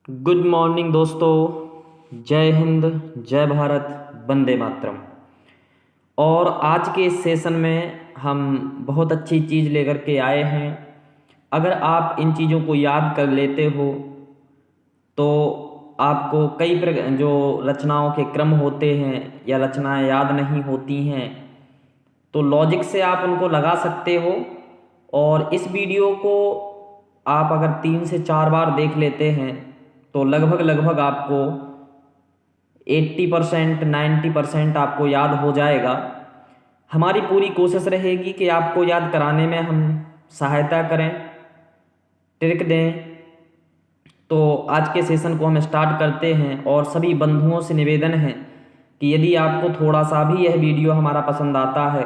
Good morning दोस्तों। जय हिंद, जय भारत, वंदे मातरम। और आज के इस सेशन में हम बहुत अच्छी चीज़ लेकर के आए हैं। अगर आप इन चीज़ों को याद कर लेते हो तो आपको जो रचनाओं के क्रम होते हैं या रचनाएं याद नहीं होती हैं तो लॉजिक से आप उनको लगा सकते हो। और इस वीडियो को आप अगर 3 से 4 बार देख लेते हैं तो लगभग लगभग आपको 80% 90% आपको याद हो जाएगा। हमारी पूरी कोशिश रहेगी कि आपको याद कराने में हम सहायता करें, ट्रिक दें। तो आज के सेशन को हम स्टार्ट करते हैं और सभी बंधुओं से निवेदन है कि यदि आपको थोड़ा सा भी यह वीडियो हमारा पसंद आता है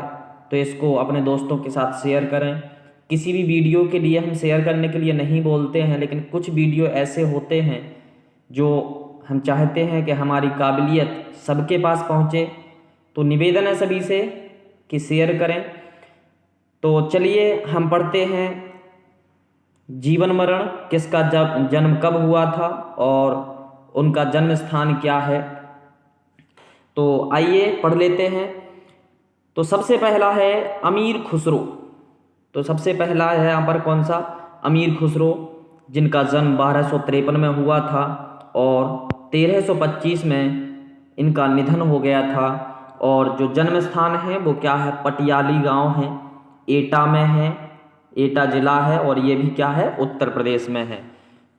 तो इसको अपने दोस्तों के साथ शेयर करें। किसी भी वीडियो के लिए हम शेयर करने के लिए नहीं बोलते हैं, लेकिन कुछ वीडियो ऐसे होते हैं जो हम चाहते हैं कि हमारी काबिलियत सबके पास पहुँचे। तो निवेदन है सभी से कि शेयर करें। तो चलिए हम पढ़ते हैं जीवन मरण किसका जन्म कब हुआ था और उनका जन्म स्थान क्या है। तो आइए पढ़ लेते हैं। तो सबसे पहला है अमीर खुसरो। तो सबसे पहला है यहाँ पर कौन सा, अमीर खुसरो, जिनका जन्म 1253 में हुआ था और 1325 में इनका निधन हो गया था। और जो जन्म स्थान है वो क्या है, पटियाली गांव है, एटा में है, एटा जिला है और ये भी क्या है, उत्तर प्रदेश में है।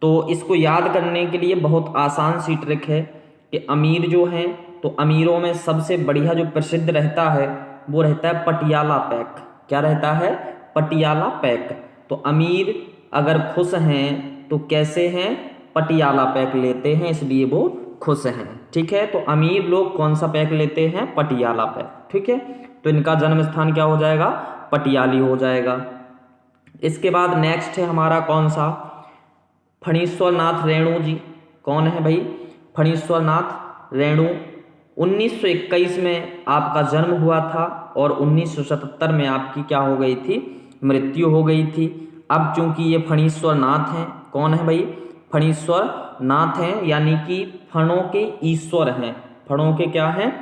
तो इसको याद करने के लिए बहुत आसान सी ट्रिक है कि अमीर जो हैं तो अमीरों में सबसे बढ़िया जो प्रसिद्ध रहता है वो रहता है पटियाला पैक। क्या रहता है, पटियाला पैक। तो अमीर अगर खुश हैं तो कैसे हैं, पटियाला पैक लेते हैं, इसलिए वो खुश हैं। ठीक है, तो अमीर लोग कौन सा पैक लेते हैं, पटियाला पैक। ठीक है, तो इनका जन्म स्थान क्या हो जाएगा, पटियाली हो जाएगा। इसके बाद नेक्स्ट है हमारा कौन सा, फणीश्वर नाथ रेणु जी। कौन है भाई, फणीश्वर नाथ रेणु। 1921 में आपका जन्म हुआ था और 1977 में आपकी क्या हो गई थी, मृत्यु हो गई थी। अब चूंकि ये फणीश्वर नाथ हैं, कौन है भाई, फणीश्वर नाथ हैं, यानी कि फणों के ईश्वर हैं। फणों के क्या हैं,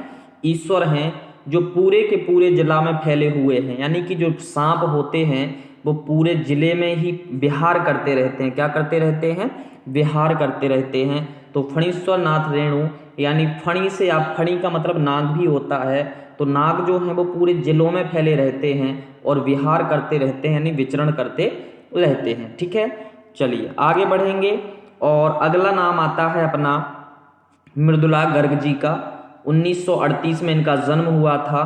ईश्वर हैं, जो पूरे के पूरे जिला में फैले हुए हैं। यानी कि जो सांप होते हैं वो पूरे जिले में ही विहार करते रहते हैं। क्या करते रहते हैं, विहार करते रहते हैं। तो फणीश्वर नाथ रेणु, यानी फणी से आप, फणी का मतलब नाग भी होता है, तो नाग जो हैं वो पूरे जिलों में फैले रहते हैं और विहार करते रहते हैं, यानी विचरण करते रहते हैं। ठीक है, चलिए आगे बढ़ेंगे। और अगला नाम आता है अपना मृदुला गर्ग जी का। 1938 में इनका जन्म हुआ था।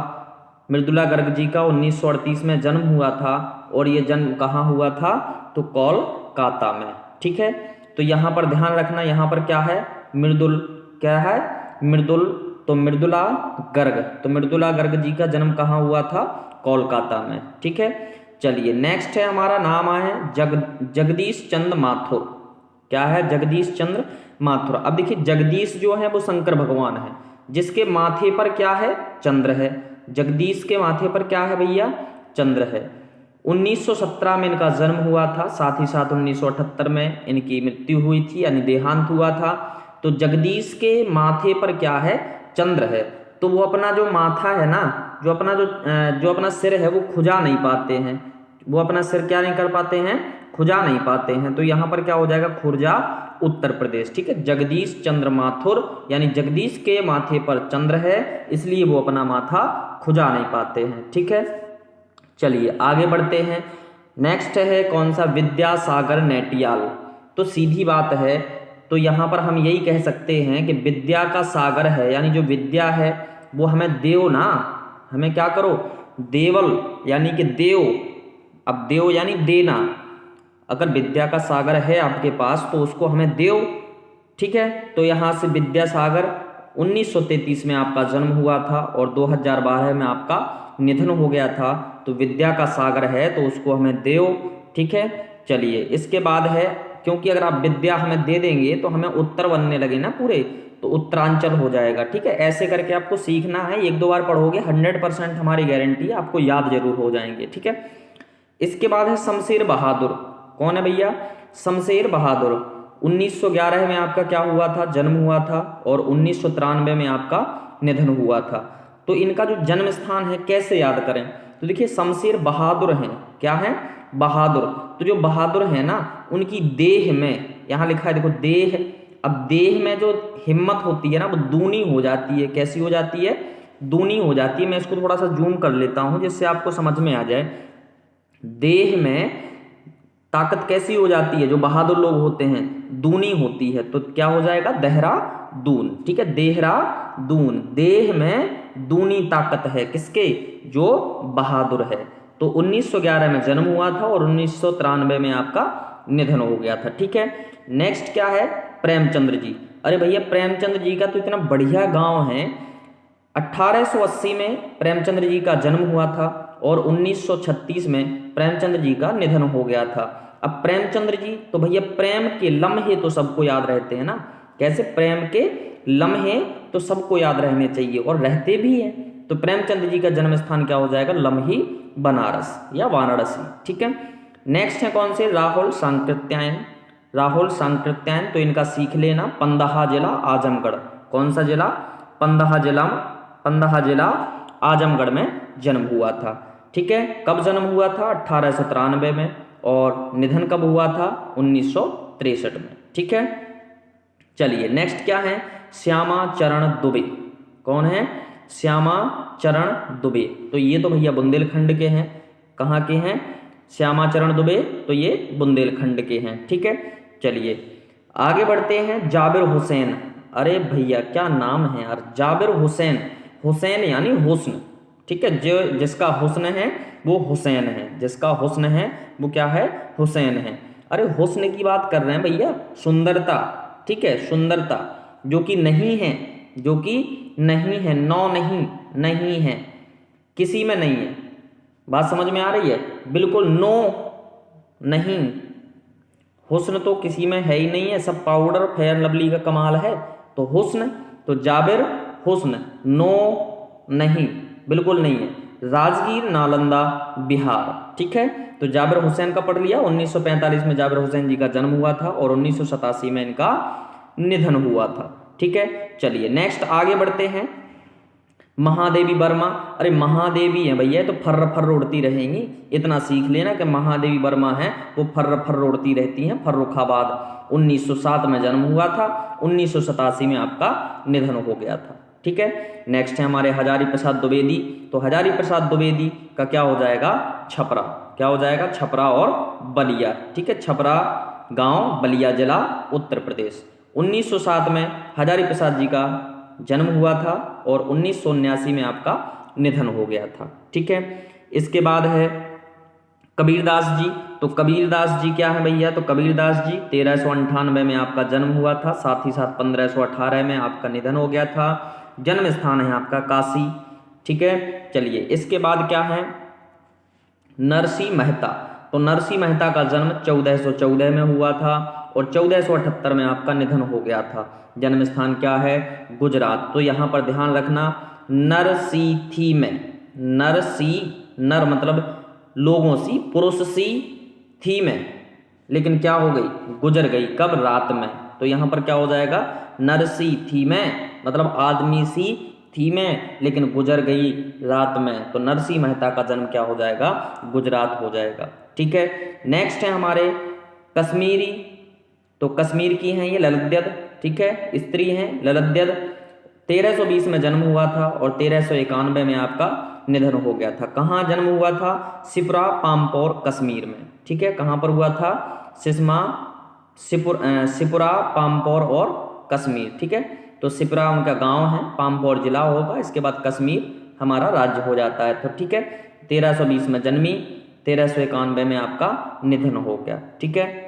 मृदुला गर्ग जी का 1938 में जन्म हुआ था और ये जन्म कहाँ हुआ था, तो कोलकाता में। ठीक है, तो यहाँ पर ध्यान रखना, यहाँ पर क्या है, मृदुल, क्या है, मृदुल, तो मृदुला गर्ग। तो मृदुला गर्ग जी का जन्म कहाँ हुआ था, कोलकाता में। ठीक है, चलिए नेक्स्ट है हमारा नाम है जगदीश चंद्र माथुर। क्या है, जगदीश चंद्र माथुर। अब देखिए जगदीश जो है वो शंकर भगवान है, जिसके माथे पर क्या है, चंद्र है। जगदीश के माथे पर क्या है भैया, चंद्र है। 1917 में इनका जन्म हुआ था, साथ ही साथ 1978 में इनकी मृत्यु हुई थी, यानी देहांत हुआ था। तो जगदीश के माथे पर क्या है, चंद्र है। तो वो अपना जो माथा है ना, जो अपना सिर है वो खुजा नहीं पाते हैं। वो अपना सिर क्या नहीं कर पाते हैं, खुजा नहीं पाते हैं। तो यहाँ पर क्या हो जाएगा, खुर्जा, उत्तर प्रदेश। ठीक है, जगदीश चंद्र माथुर, यानी जगदीश के माथे पर चंद्र है, इसलिए वो अपना माथा खुजा नहीं पाते हैं। ठीक है, चलिए आगे बढ़ते हैं। नेक्स्ट है कौन सा, विद्यासागर नेटियाल। तो सीधी बात है, तो यहाँ पर हम यही कह सकते हैं कि विद्या का सागर है, यानी जो विद्या है वो हमें देव ना, हमें क्या करो, देवल, यानी कि देव। अब देव यानी देना, अगर विद्या का सागर है आपके पास तो उसको हमें देव। ठीक है, तो यहाँ से विद्यासागर 1933 में आपका जन्म हुआ था और 2012 में आपका निधन हो गया था। तो विद्या का सागर है तो उसको हमें देव। ठीक है, चलिए इसके बाद है, क्योंकि अगर आप विद्या हमें दे देंगे तो हमें उत्तर बनने लगे ना पूरे, तो उत्तरांचल हो जाएगा। ठीक है, ऐसे करके आपको सीखना है, 1-2 बार पढ़ोगे 100% हमारी गारंटी है आपको याद जरूर हो जाएंगे। ठीक है, इसके बाद है शमशेर बहादुर। कौन है भैया, शमशेर बहादुर। 1911 में आपका क्या हुआ था, जन्म हुआ था, और 1993 में आपका निधन हुआ था। तो इनका जो जन्म स्थान है कैसे याद करें, तो देखिए शमशेर बहादुर हैं, क्या है, बहादुर। तो जो बहादुर है ना, उनकी देह में, यहाँ लिखा है देखो देह, अब देह में जो हिम्मत होती है ना वो दूनी हो जाती है। कैसी हो जाती है, दूनी हो जाती है। मैं इसको थोड़ा सा जूम कर लेता हूं जिससे आपको समझ में आ जाए। देह में ताकत कैसी हो जाती है, जो बहादुर लोग होते हैं, दूनी होती है। तो क्या हो जाएगा, देहरादून, ठीक है, देहरादून। देह में दूनी ताकत है किसके, जो बहादुर है। तो 1911 में जन्म हुआ था और 1993 में आपका निधन हो गया था, ठीक है। नेक्स्ट क्या है, प्रेमचंद्र जी। अरे भैया प्रेमचंद्र जी का तो इतना बढ़िया गांव है। 1880 में प्रेमचंद्र जी का जन्म हुआ था और 1936 में प्रेमचंद्र जी का निधन हो गया था। अब प्रेमचंद्र जी, तो भैया प्रेम के लम्हे तो सबको याद रहते हैं ना, कैसे, प्रेम के लम्हे तो सबको याद रहने चाहिए और रहते भी हैं। तो प्रेमचंद्र जी का जन्म स्थान क्या हो जाएगा, लम्ही बनारस या वाराणसी, ठीक है। नेक्स्ट है कौन से, राहुल सांकृत्यायन। राहुल सांकृत्यायन, तो इनका सीख लेना, पंदहा जिला आजमगढ़। कौन सा जिला, पंदहा जिला आजमगढ़ में जन्म हुआ था, ठीक है। कब जन्म हुआ था, 1893 में, और निधन कब हुआ था, 1963 में, ठीक है। चलिए नेक्स्ट क्या है, श्यामा चरण दुबे। कौन है, श्यामा चरण दुबे। तो ये तो भैया बुंदेलखंड के हैं। कहाँ के हैं, श्यामा चरण दुबे, तो ये बुंदेलखंड के हैं, ठीक है। चलिए आगे बढ़ते हैं, जाबिर हुसैन। अरे भैया क्या नाम है यार, जाबिर हुसैन। हुसैन यानी हुस्न, ठीक है, जो जिसका हुस्न है वो हुसैन है, जिसका हुस्न है वो क्या है, हुसैन है। अरे हुस्न की बात कर रहे हैं भैया, सुंदरता, ठीक है, सुंदरता, जो कि नहीं है, जो कि नहीं है, नौ नहीं, नहीं है, किसी में नहीं है। बात समझ में आ रही है, बिल्कुल नो नहीं, हुस्न तो किसी में है ही नहीं है, सब पाउडर फेयर लवली का कमाल है। तो हुस्न, तो जाबिर हुस्न, नो नहीं, बिल्कुल नहीं है। राजगीर नालंदा बिहार, ठीक है। तो जाबिर हुसैन का पढ़ लिया। 1945 में जाबिर हुसैन जी का जन्म हुआ था और 1987 में इनका निधन हुआ था, ठीक है। चलिए नेक्स्ट आगे बढ़ते हैं, महादेवी वर्मा। अरे महादेवी है भैया, तो फर्र फर्र उड़ती रहेंगी, इतना सीख लेना कि महादेवी वर्मा है वो फर्र फर्र उड़ती रहती हैं, फर्रुखाबाद। 1907 में जन्म हुआ था, 1987 में आपका निधन हो गया था, ठीक है। नेक्स्ट है हमारे हजारी प्रसाद द्विवेदी। तो हजारी प्रसाद द्विवेदी का क्या हो जाएगा, छपरा। क्या हो जाएगा, छपरा और बलिया, ठीक है, छपरा गांव, बलिया जिला, उत्तर प्रदेश। 1907 में हजारी प्रसाद जी का जन्म हुआ था और 1979 में आपका निधन हो गया था, ठीक है। इसके बाद है कबीरदास जी। तो कबीरदास जी क्या है भैया, तो कबीरदास जी 1398 में आपका जन्म हुआ था, साथ ही साथ 1518 में आपका निधन हो गया था। जन्म स्थान है आपका काशी, ठीक है। चलिए इसके बाद क्या है, नरसिंह मेहता। तो नरसिंह मेहता का जन्म 1414 में हुआ था और 1478 में आपका निधन हो गया था। जन्म स्थान क्या है, गुजरात। तो यहाँ पर ध्यान रखना, नरसीथी में, नरसी, नर मतलब लोगों सी, पुरुष सी, थी में, लेकिन क्या हो गई, गुजर गई, कब, रात में। तो यहाँ पर क्या हो जाएगा, नरसी थी में, मतलब आदमी सी थी में, लेकिन गुजर गई रात में। तो नरसिंह मेहता का जन्म क्या हो जाएगा, गुजरात हो जाएगा, ठीक है। नेक्स्ट है हमारे कश्मीरी। तो कश्मीर की हैं ये ललित्यद, ठीक है, स्त्री हैं ललित्यद। 1320 में जन्म हुआ था और 1391 में आपका निधन हो गया था। कहाँ जन्म हुआ था, सिपरा पामपोर कश्मीर में, ठीक है। कहाँ पर हुआ था, सिपुरा पामपोर और कश्मीर, ठीक है। तो सिपरा उनका गांव है, पामपोर जिला होगा, इसके बाद कश्मीर हमारा राज्य हो जाता है। तो ठीक है, 1320 में जन्मी, 1391 में आपका निधन हो गया, ठीक है।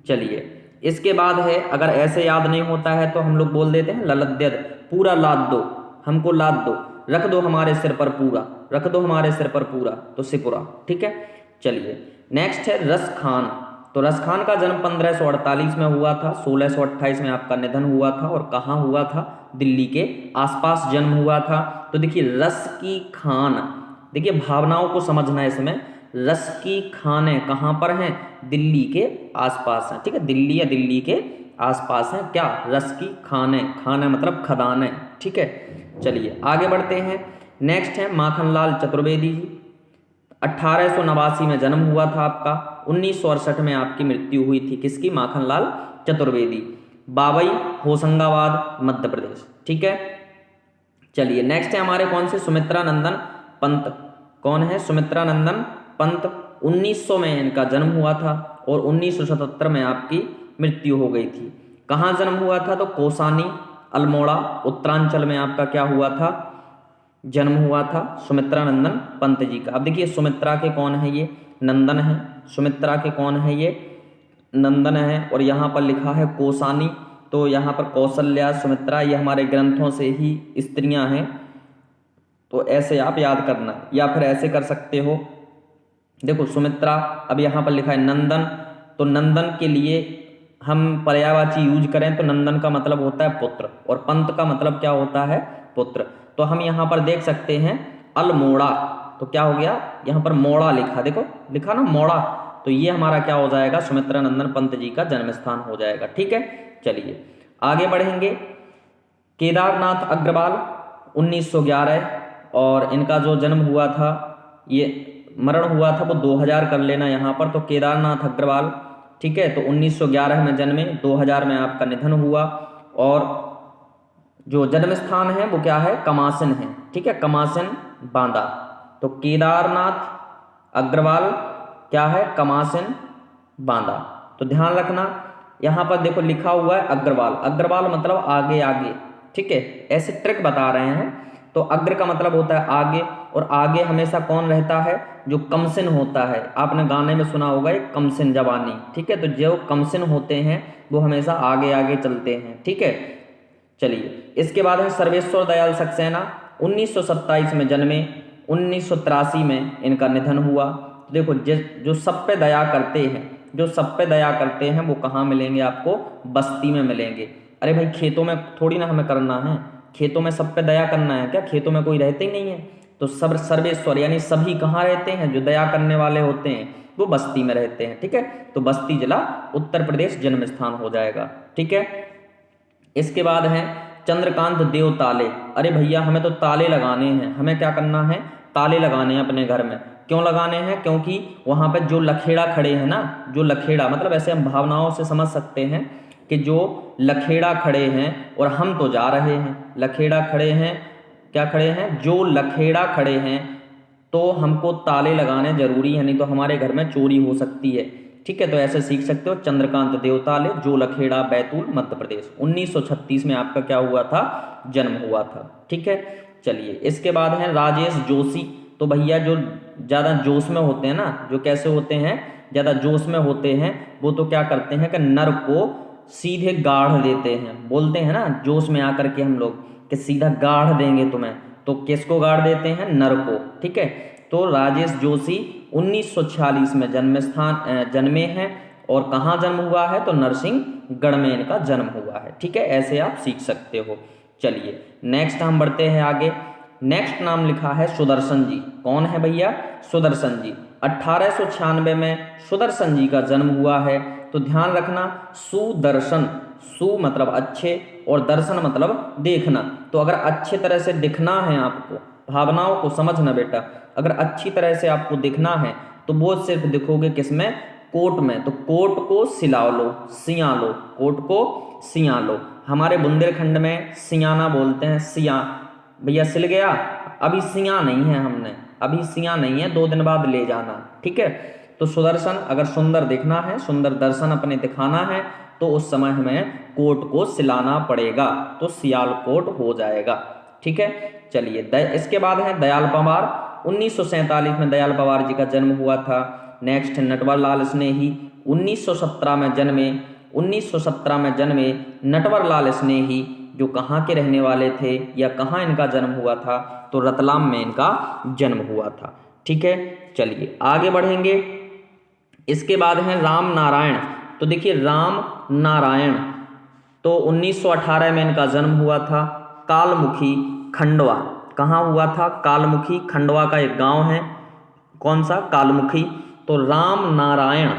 चलिए इसके बाद है, अगर ऐसे याद नहीं होता है तो हम लोग बोल देते हैं ललद्यद, पूरा लाद दो, हमको लाद दो, रख दो हमारे सिर पर पूरा, रख दो हमारे सिर पर पूरा, तो सिपुरा, ठीक है। चलिए नेक्स्ट है रस खान। तो रस खान का जन्म 1548 में हुआ था, 1628 में आपका निधन हुआ था। और कहाँ हुआ था, दिल्ली के आसपास जन्म हुआ था। तो देखिए रस की खान, देखिए भावनाओं को समझना है इसमें। रस की खानें कहाँ पर हैं? दिल्ली के आसपास हैं। ठीक है, दिल्ली या दिल्ली के आसपास हैं क्या? रस की खानें, खाने मतलब खदानें। ठीक है, चलिए आगे बढ़ते हैं। नेक्स्ट है माखनलाल चतुर्वेदी जी। 1889 में जन्म हुआ था आपका, 1968 में आपकी मृत्यु हुई थी। किसकी? माखनलाल चतुर्वेदी। बाबई, होशंगाबाद, मध्य प्रदेश। ठीक है, चलिए नेक्स्ट है हमारे कौन से? सुमित्रा नंदन पंत। कौन है? सुमित्रा नंदन पंत। 1900 में इनका जन्म हुआ था और 1977 में आपकी मृत्यु हो गई थी। कहाँ जन्म हुआ था? तो कोसानी, अल्मोड़ा, उत्तरांचल में आपका क्या हुआ था? जन्म हुआ था सुमित्रा नंदन पंत जी का। अब देखिए सुमित्रा के कौन है? ये नंदन है। सुमित्रा के कौन है? ये नंदन है। और यहाँ पर लिखा है कोसानी, तो यहाँ पर कौशल्या, सुमित्रा, ये हमारे ग्रंथों से ही स्त्रियां हैं। तो ऐसे आप याद करना, या फिर ऐसे कर सकते हो। देखो सुमित्रा, अब यहाँ पर लिखा है नंदन, तो नंदन के लिए हम पर्यायवाची यूज करें तो नंदन का मतलब होता है पुत्र, और पंत का मतलब क्या होता है? पुत्र। तो हम यहाँ पर देख सकते हैं अल्मोड़ा, तो क्या हो गया? यहाँ पर मोड़ा लिखा, देखो लिखा ना मोड़ा, तो ये हमारा क्या हो जाएगा? सुमित्रा नंदन पंत जी का जन्म स्थान हो जाएगा। ठीक है, चलिए आगे बढ़ेंगे। केदारनाथ अग्रवाल 1911, और इनका जो जन्म हुआ था, ये मरण हुआ था वो 2000 कर लेना यहाँ पर। तो केदारनाथ अग्रवाल, ठीक है, तो 1911 में जन्मे, 2000 में आपका निधन हुआ। और जो जन्म स्थान है वो क्या है? कमासिन है। ठीक है, कमासिन बांदा। तो केदारनाथ अग्रवाल क्या है? कमासिन बांदा। तो ध्यान रखना, यहाँ पर देखो लिखा हुआ है अग्रवाल। अग्रवाल मतलब आगे आगे। ठीक है, ऐसे ट्रिक बता रहे हैं। तो अग्र का मतलब होता है आगे, और आगे हमेशा कौन रहता है? जो कमसिन होता है। आपने गाने में सुना होगा एक कमसिन जवानी। ठीक है, तो जो कमसिन होते हैं वो हमेशा आगे आगे चलते हैं। ठीक है, चलिए इसके बाद है सर्वेश्वर दयाल सक्सेना। 1927 में जन्मे, 1983 में इनका निधन हुआ। देखो जो सब पे दया करते हैं, जो सब पे दया करते हैं, वो कहाँ मिलेंगे आपको? बस्ती में मिलेंगे। अरे भाई खेतों में थोड़ी ना हमें करना है, खेतों में सब पे दया करना है क्या? खेतों में कोई रहते ही नहीं है। तो सब सर्वेश्वर यानी सभी कहाँ रहते हैं? जो दया करने वाले होते हैं वो बस्ती में रहते हैं। ठीक है, तो बस्ती जिला उत्तर प्रदेश जन्म स्थान हो जाएगा। ठीक है, इसके बाद है चंद्रकांत देव ताले। अरे भैया हमें तो ताले लगाने हैं, हमें क्या करना है? ताले लगाने हैं अपने घर में। क्यों लगाने हैं? क्योंकि वहाँ पे जो लखेड़ा खड़े हैं ना, जो लखेड़ा मतलब ऐसे हम भावनाओं से समझ सकते हैं कि जो लखेड़ा खड़े हैं और हम तो जा रहे हैं। लखेड़ा खड़े हैं, क्या खड़े हैं? जो लखेड़ा खड़े हैं, तो हमको ताले लगाने जरूरी है, नहीं तो हमारे घर में चोरी हो सकती है। ठीक है, तो ऐसे सीख सकते हो। चंद्रकांत देवताले, जो लखेड़ा, बैतूल, मध्य प्रदेश। 1936 में आपका क्या हुआ था? जन्म हुआ था। ठीक है, चलिए इसके बाद है राजेश जोशी। तो भैया जो ज़्यादा जोश में होते हैं ना, जो कैसे होते हैं? ज़्यादा जोश में होते हैं, वो तो क्या करते हैं कि नर को सीधे गाढ़ देते हैं। बोलते हैं ना जोश में आकर के हम लोग कि सीधा गाढ़ देंगे तुम्हें, तो किसको गाड़ देते हैं? नर को। ठीक है, तो राजेश जोशी 1946 में जन्मे हैं, और कहाँ जन्म हुआ है? तो नरसिंहगढ़ में इनका जन्म हुआ है। ठीक है, ऐसे आप सीख सकते हो। चलिए नेक्स्ट हम बढ़ते हैं आगे। नेक्स्ट नाम लिखा है सुदर्शन जी। कौन है भैया? सुदर्शन जी। 1896 में सुदर्शन जी का जन्म हुआ है। तो ध्यान रखना, सुदर्शन, सु मतलब अच्छे और दर्शन मतलब देखना। तो अगर अच्छे तरह से दिखना है आपको, भावनाओं को समझना बेटा, अगर अच्छी तरह से आपको दिखना है तो वो सिर्फ दिखोगे किसमें? कोट में। तो कोट को सिला लो, सिया लो, कोट को सिया लो। हमारे बुंदेलखंड में सियाना बोलते हैं, सिया। भैया सिल गया, अभी सिया नहीं है, हमने अभी सिया नहीं है, 2 दिन बाद ले जाना। ठीक है, तो सुदर्शन, अगर सुंदर दिखना है, सुंदर दर्शन अपने दिखाना है, तो उस समय हमें कोट को सिलाना पड़ेगा, तो सियालकोट हो जाएगा। ठीक है, चलिए इसके बाद है दयाल पवार। 1947 में दयाल पवार जी का जन्म हुआ था। नेक्स्ट नटवर लाल स्नेही, 1917 में जन्मे। 1917 में जन्मे नटवर लाल स्नेही, जो कहाँ के रहने वाले थे या कहाँ इनका जन्म हुआ था? तो रतलाम में इनका जन्म हुआ था। ठीक है, चलिए आगे बढ़ेंगे। इसके बाद है राम नारायण। तो देखिए राम नारायण, तो 1918 में इनका जन्म हुआ था। कालमुखी, खंडवा। कहाँ हुआ था? कालमुखी, खंडवा का एक गांव है। कौन सा? कालमुखी। तो राम नारायण,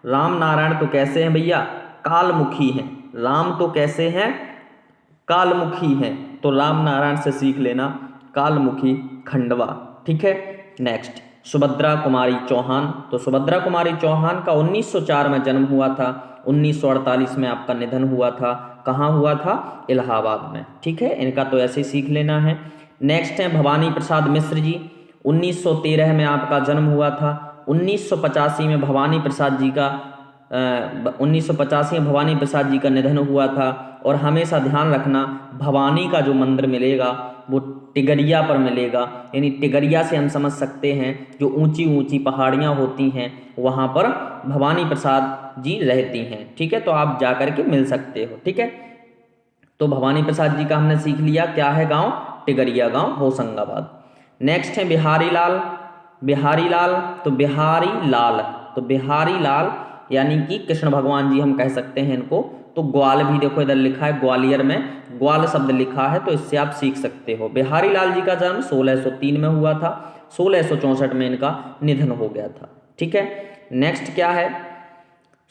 राम नारायण तो कैसे हैं भैया? कालमुखी हैं। राम तो कैसे हैं? कालमुखी हैं। तो राम नारायण से सीख लेना कालमुखी खंडवा। ठीक है। नेक्स्ट, सुभद्रा कुमारी चौहान। तो सुभद्रा कुमारी चौहान का 1904 में जन्म हुआ था, 1948 में आपका निधन हुआ था। कहाँ हुआ था? इलाहाबाद में। ठीक है, इनका तो ऐसे सीख लेना है। नेक्स्ट है भवानी प्रसाद मिश्र जी, 1913 में आपका जन्म हुआ था। 1985 में भवानी प्रसाद जी का 1985 में भवानी प्रसाद जी का निधन हुआ था। और हमेशा ध्यान रखना, भवानी का जो मंदिर मिलेगा वो टिगरिया पर मिलेगा, यानी टिगरिया से हम समझ सकते हैं जो ऊंची ऊंची पहाड़ियाँ होती हैं वहाँ पर भवानी प्रसाद जी रहती हैं। ठीक है, तो आप जा कर के मिल सकते हो। ठीक है, तो भवानी प्रसाद जी का हमने सीख लिया, क्या है गांव? टिगरिया गांव, होशंगाबाद। नेक्स्ट है बिहारी लाल। बिहारी लाल, तो बिहारी लाल, तो बिहारी लाल यानी कि कृष्ण भगवान जी हम कह सकते हैं इनको। तो ग्वाल भी देखो इधर लिखा है, ग्वालियर में ग्वाल शब्द लिखा है, तो इससे आप सीख सकते हो। बिहारी लाल जी का जन्म 1603 में हुआ था, 1664 में इनका निधन हो गया था। ठीक है, नेक्स्ट क्या है?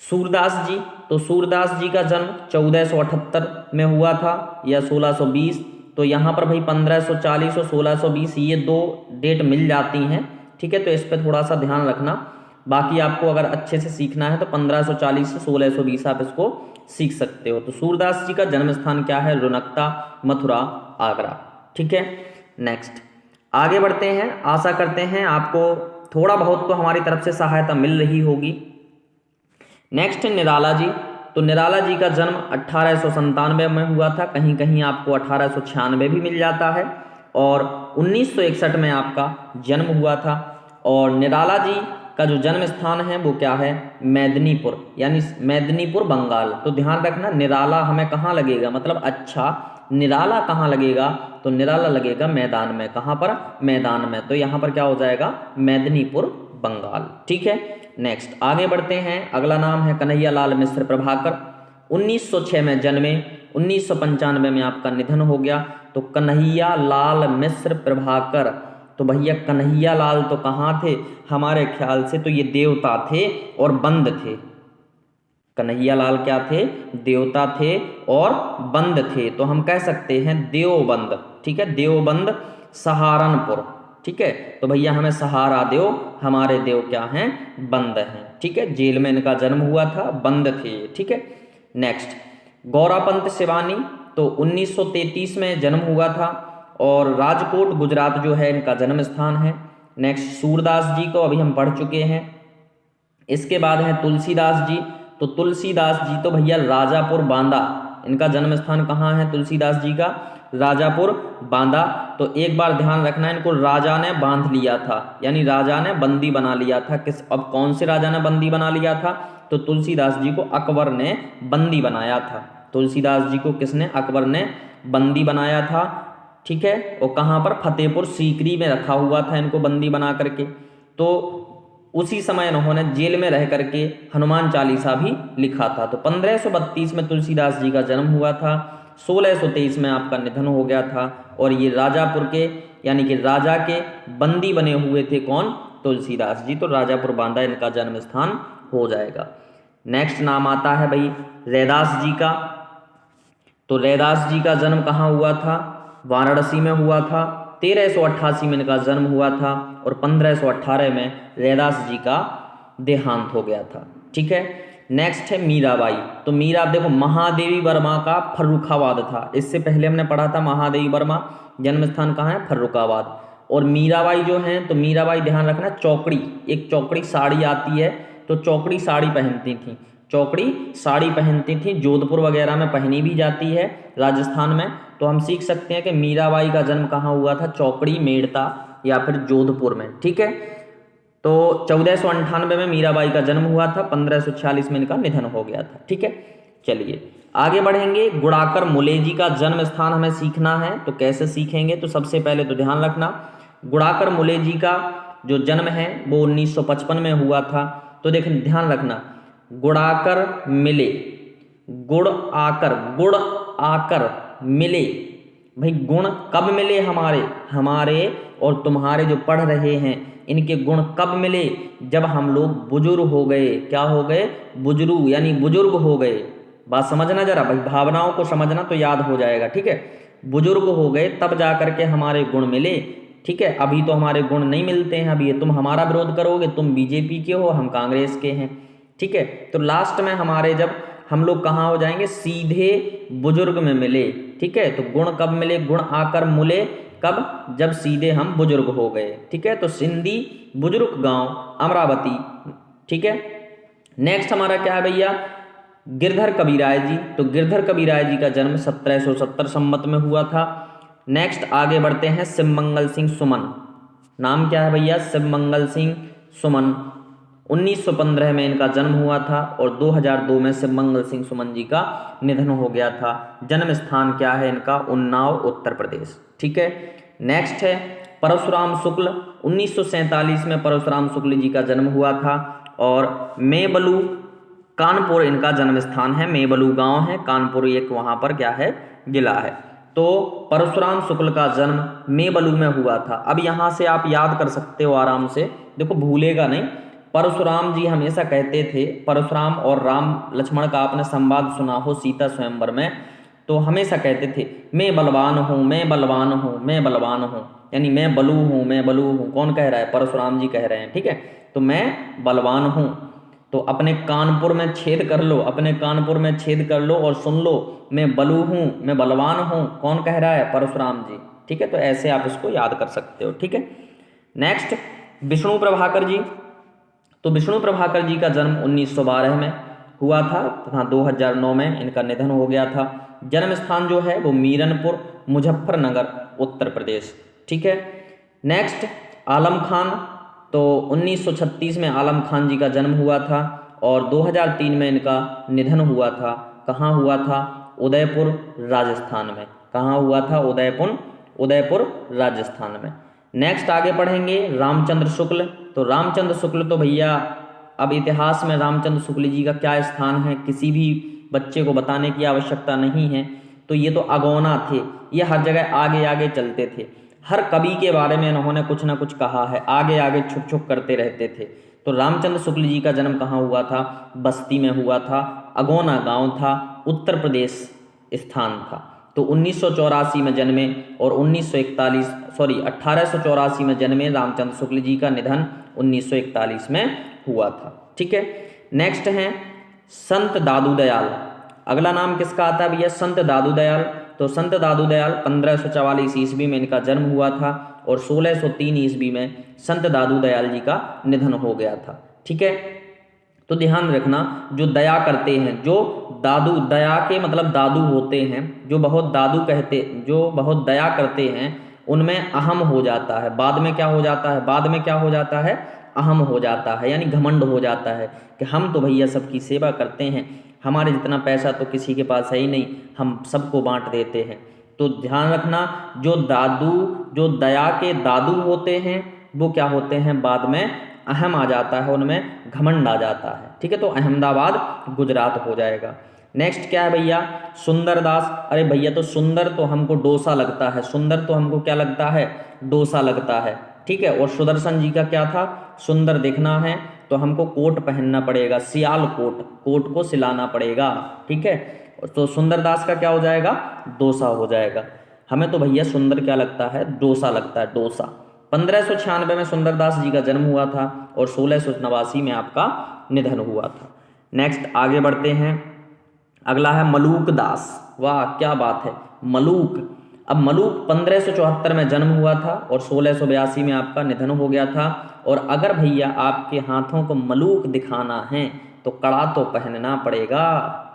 सूरदास जी। तो सूरदास जी का जन्म 1478 में हुआ था या 1620। तो यहाँ पर भाई 1540 और 1620 ये दो डेट मिल जाती हैं। ठीक है, तो इस पर थोड़ा सा ध्यान रखना। बाकी आपको अगर अच्छे से सीखना है तो 1540 से 1620 आप इसको सीख सकते हो। तो सूरदास जी का जन्म स्थान क्या है? रुनकता, मथुरा, आगरा। ठीक है, नेक्स्ट आगे बढ़ते हैं। आशा करते हैं आपको थोड़ा बहुत तो हमारी तरफ से सहायता मिल रही होगी। नेक्स्ट है निराला जी। तो निराला जी का जन्म 1897 में हुआ था, कहीं कहीं आपको 1896 भी मिल जाता है, और 1961 में आपका जन्म हुआ था। और निराला जी का जो जन्म स्थान है वो क्या है? मेदिनीपुर, यानी मेदिनीपुर बंगाल। तो ध्यान रखना, निराला हमें कहाँ लगेगा, मतलब अच्छा निराला कहाँ लगेगा? तो निराला लगेगा मैदान में। कहाँ पर? मैदान में। तो यहाँ पर क्या हो जाएगा? मेदिनीपुर बंगाल। ठीक है, नेक्स्ट आगे बढ़ते हैं। अगला नाम है कन्हैया लाल मिश्र प्रभाकर। 1906 में जन्मे, 1995 में आपका निधन हो गया। तो कन्हैया लाल मिश्र प्रभाकर, तो भैया कन्हैया लाल तो कहाँ थे? हमारे ख्याल से तो ये देवता थे और बंद थे। कन्हैया लाल क्या थे? देवता थे और बंद थे। तो हम कह सकते हैं देवबंद। ठीक है, देवबंद सहारनपुर। ठीक है, तो भैया हमें सहारा देव, हमारे देव क्या हैं? बंद हैं। ठीक है, जेल में इनका जन्म हुआ था, बंद थे। ठीक है, नेक्स्ट गौरापंत शिवानी। तो 1933 में जन्म हुआ था, और राजकोट गुजरात जो है इनका जन्म स्थान है। नेक्स्ट सूरदास जी को अभी हम पढ़ चुके हैं। इसके बाद है तुलसीदास जी। तो तुलसीदास जी तो भैया राजापुर बांदा, इनका जन्म स्थान कहाँ है तुलसीदास जी का? राजापुर बांदा। तो एक बार ध्यान रखना, इनको राजा ने बांध लिया था, यानी राजा ने बंदी बना लिया था। किस, अब कौन से राजा ने बंदी बना लिया था? तो तुलसीदास जी को अकबर ने बंदी बनाया था। तुलसीदास जी को किसने? अकबर ने बंदी बनाया था। ठीक है, और कहाँ पर? फतेहपुर सीकरी में रखा हुआ था इनको बंदी बना करके। तो उसी समय इन्होंने जेल में रह करके हनुमान चालीसा भी लिखा था। तो 1532 में तुलसीदास जी का जन्म हुआ था, 1623 में आपका निधन हो गया था। और ये राजापुर के, यानी कि राजा के बंदी बने हुए थे। कौन? तुलसीदास जी। तो राजापुर बांदा इनका जन्म स्थान हो जाएगा। नेक्स्ट नाम आता है भाई रैदास जी का। तो रैदास जी का जन्म कहाँ हुआ था? वाराणसी में हुआ था। 1388 में इनका जन्म हुआ था, और 1518 में रैदास जी का देहांत हो गया था। ठीक है, नेक्स्ट है मीराबाई। तो मीरा, देखो महादेवी वर्मा का फर्रुखाबाद था, इससे पहले हमने पढ़ा था महादेवी वर्मा जन्म स्थान कहाँ है? फर्रुखाबाद। और मीराबाई जो हैं, तो मीराबाई ध्यान रखना चौकड़ी, एक चौकड़ी साड़ी आती है, तो चौकड़ी साड़ी पहनती थी, चौकड़ी साड़ी पहनती थी, जोधपुर वगैरह में पहनी भी जाती है राजस्थान में। तो हम सीख सकते हैं कि मीराबाई का जन्म कहाँ हुआ था? चौकड़ी, मेड़ता या फिर जोधपुर में। ठीक है, तो 1498 में मीराबाई का जन्म हुआ था, 1546 में इनका निधन हो गया था। ठीक है, चलिए आगे बढ़ेंगे। गुड़ाकर मुले जी का जन्म स्थान हमें सीखना है, तो कैसे सीखेंगे? तो सबसे पहले तो ध्यान रखना, गुड़ाकर मुले जी का जो जन्म है वो 1955 में हुआ था। तो देखें, ध्यान रखना, गुड़ाकर मिले, गुड़ आकर मिले, भाई गुण कब मिले हमारे, हमारे और तुम्हारे जो पढ़ रहे हैं इनके गुण कब मिले, जब हम लोग बुजुर्ग हो गए। क्या हो गए, बुजुर्ग, यानी बुजुर्ग हो गए। बात समझना जरा भाई, भावनाओं को समझना तो याद हो जाएगा, ठीक है। बुजुर्ग हो गए तब जा करके हमारे गुण मिले, ठीक है। अभी तो हमारे गुण नहीं मिलते हैं, अभी तुम हमारा विरोध करोगे, तुम बीजेपी के हो, हम कांग्रेस के हैं, ठीक है। तो लास्ट में हमारे जब हम लोग कहाँ हो जाएंगे, सीधे बुजुर्ग में मिले, ठीक है। तो गुण कब मिले, गुण आकर मिले कब, जब सीधे हम बुजुर्ग हो गए, ठीक है। तो सिंधी बुजुर्ग गांव अमरावती, ठीक है। नेक्स्ट हमारा क्या है भैया, गिरधर कबीराय जी। तो गिरधर कबीराय जी का जन्म 1770 संवत में हुआ था। नेक्स्ट आगे बढ़ते हैं, शिवमंगल सिंह सुमन। नाम क्या है भैया, शिवमंगल सिंह सुमन। 1915 में इनका जन्म हुआ था और 2002 में शिवमंगल सिंह सुमन जी का निधन हो गया था। जन्म स्थान क्या है इनका, उन्नाव उत्तर प्रदेश, ठीक है। नेक्स्ट है परशुराम शुक्ल। 1947 में परशुराम शुक्ल जी का जन्म हुआ था और मेबलू कानपुर इनका जन्म स्थान है, मेबलू गांव है, कानपुर एक वहां पर क्या है, जिला है। तो परशुराम शुक्ल का जन्म मेबलू में हुआ था। अब यहां से आप याद कर सकते हो आराम से, देखो भूलेगा नहीं। परशुराम जी हमेशा कहते थे, परशुराम और राम लक्ष्मण का आपने संवाद सुना हो सीता स्वयंवर में, तो हमेशा कहते थे मैं बलवान हूँ, मैं बलवान हूँ, मैं बलवान हूँ, यानी मैं बलू हूँ, मैं बलू हूँ। कौन कह रहा है, परशुराम जी कह रहे हैं, ठीक है। तो मैं बलवान हूँ, तो अपने कानपुर में छेद कर लो, अपने कानपुर में छेद कर लो और सुन लो, मैं बलू हूँ, मैं बलवान हूँ। कौन कह रहा है, परशुराम जी, ठीक है। तो ऐसे आप इसको याद कर सकते हो, ठीक है। नेक्स्ट विष्णु प्रभाकर जी। तो विष्णु प्रभाकर जी का जन्म 1912 में हुआ था तथा 2009 में इनका निधन हो गया था। जन्म स्थान जो है वो मीरनपुर, मुजफ्फरनगर, उत्तर प्रदेश, ठीक है। नेक्स्ट आलम खान। तो 1936 में आलम खान जी का जन्म हुआ था और 2003 में इनका निधन हुआ था। कहाँ हुआ था, उदयपुर राजस्थान में। कहाँ हुआ था, उदयपुर राजस्थान में। नेक्स्ट आगे पढ़ेंगे रामचंद्र शुक्ल। तो रामचंद्र शुक्ल तो भैया अब इतिहास में रामचंद्र शुक्ल जी का क्या स्थान है किसी भी बच्चे को बताने की आवश्यकता नहीं है। तो ये तो अगौना थे, ये हर जगह आगे आगे चलते थे, हर कवि के बारे में इन्होंने कुछ ना कुछ कहा है, आगे आगे छुप छुप करते रहते थे। तो रामचंद्र शुक्ल जी का जन्म कहाँ हुआ था, बस्ती में हुआ था, अगौना गांव था, उत्तर प्रदेश स्थान था। तो 1984 में जन्मे और 1884 में जन्मे रामचंद्र शुक्ल जी का निधन 1941 में हुआ था, ठीक है। नेक्स्ट हैं संत दादू दयाल। अगला नाम किसका आता है भैया, संत दादू दयाल। तो संत दादू दयाल 1544 ईस्वी में इनका जन्म हुआ था और 1603 ईस्वी में संत दादू दयाल जी का निधन हो गया था, ठीक है। तो ध्यान रखना, जो दया करते हैं, जो दादू, दया के मतलब दादू होते हैं, जो बहुत दया करते हैं, उनमें अहम हो जाता है, बाद में क्या हो जाता है, अहम हो जाता है, यानी घमंड हो जाता है कि हम तो भैया सबकी सेवा करते हैं, हमारे जितना पैसा तो किसी के पास है ही नहीं, हम सबको बांट देते हैं। तो ध्यान रखना, जो दया के दादू होते हैं वो क्या होते हैं, बाद में अहम आ जाता है, उनमें घमंड आ जाता है, ठीक है। तो अहमदाबाद गुजरात हो जाएगा। नेक्स्ट क्या है भैया, सुंदरदास। अरे भैया तो सुंदर तो हमको डोसा लगता है, सुंदर तो हमको क्या लगता है, डोसा लगता है, ठीक है। और सुदर्शन जी का क्या था, सुंदर दिखना है तो हमको कोट पहनना पड़ेगा, सियाल कोट को सिलाना पड़ेगा, ठीक है। तो सुंदरदास का क्या हो जाएगा, डोसा हो जाएगा। हमें तो भैया सुंदर क्या लगता है, डोसा लगता है, डोसा। 1596 में सुंदरदास जी का जन्म हुआ था और 1689 में आपका निधन हुआ था। नेक्स्ट आगे बढ़ते हैं, अगला है मलूक दास। वाह क्या बात है, मलूक। अब मलूक 1574 में जन्म हुआ था और 1682 में आपका निधन हो गया था। और अगर भैया आपके हाथों को मलूक दिखाना है तो कड़ा तो पहनना पड़ेगा,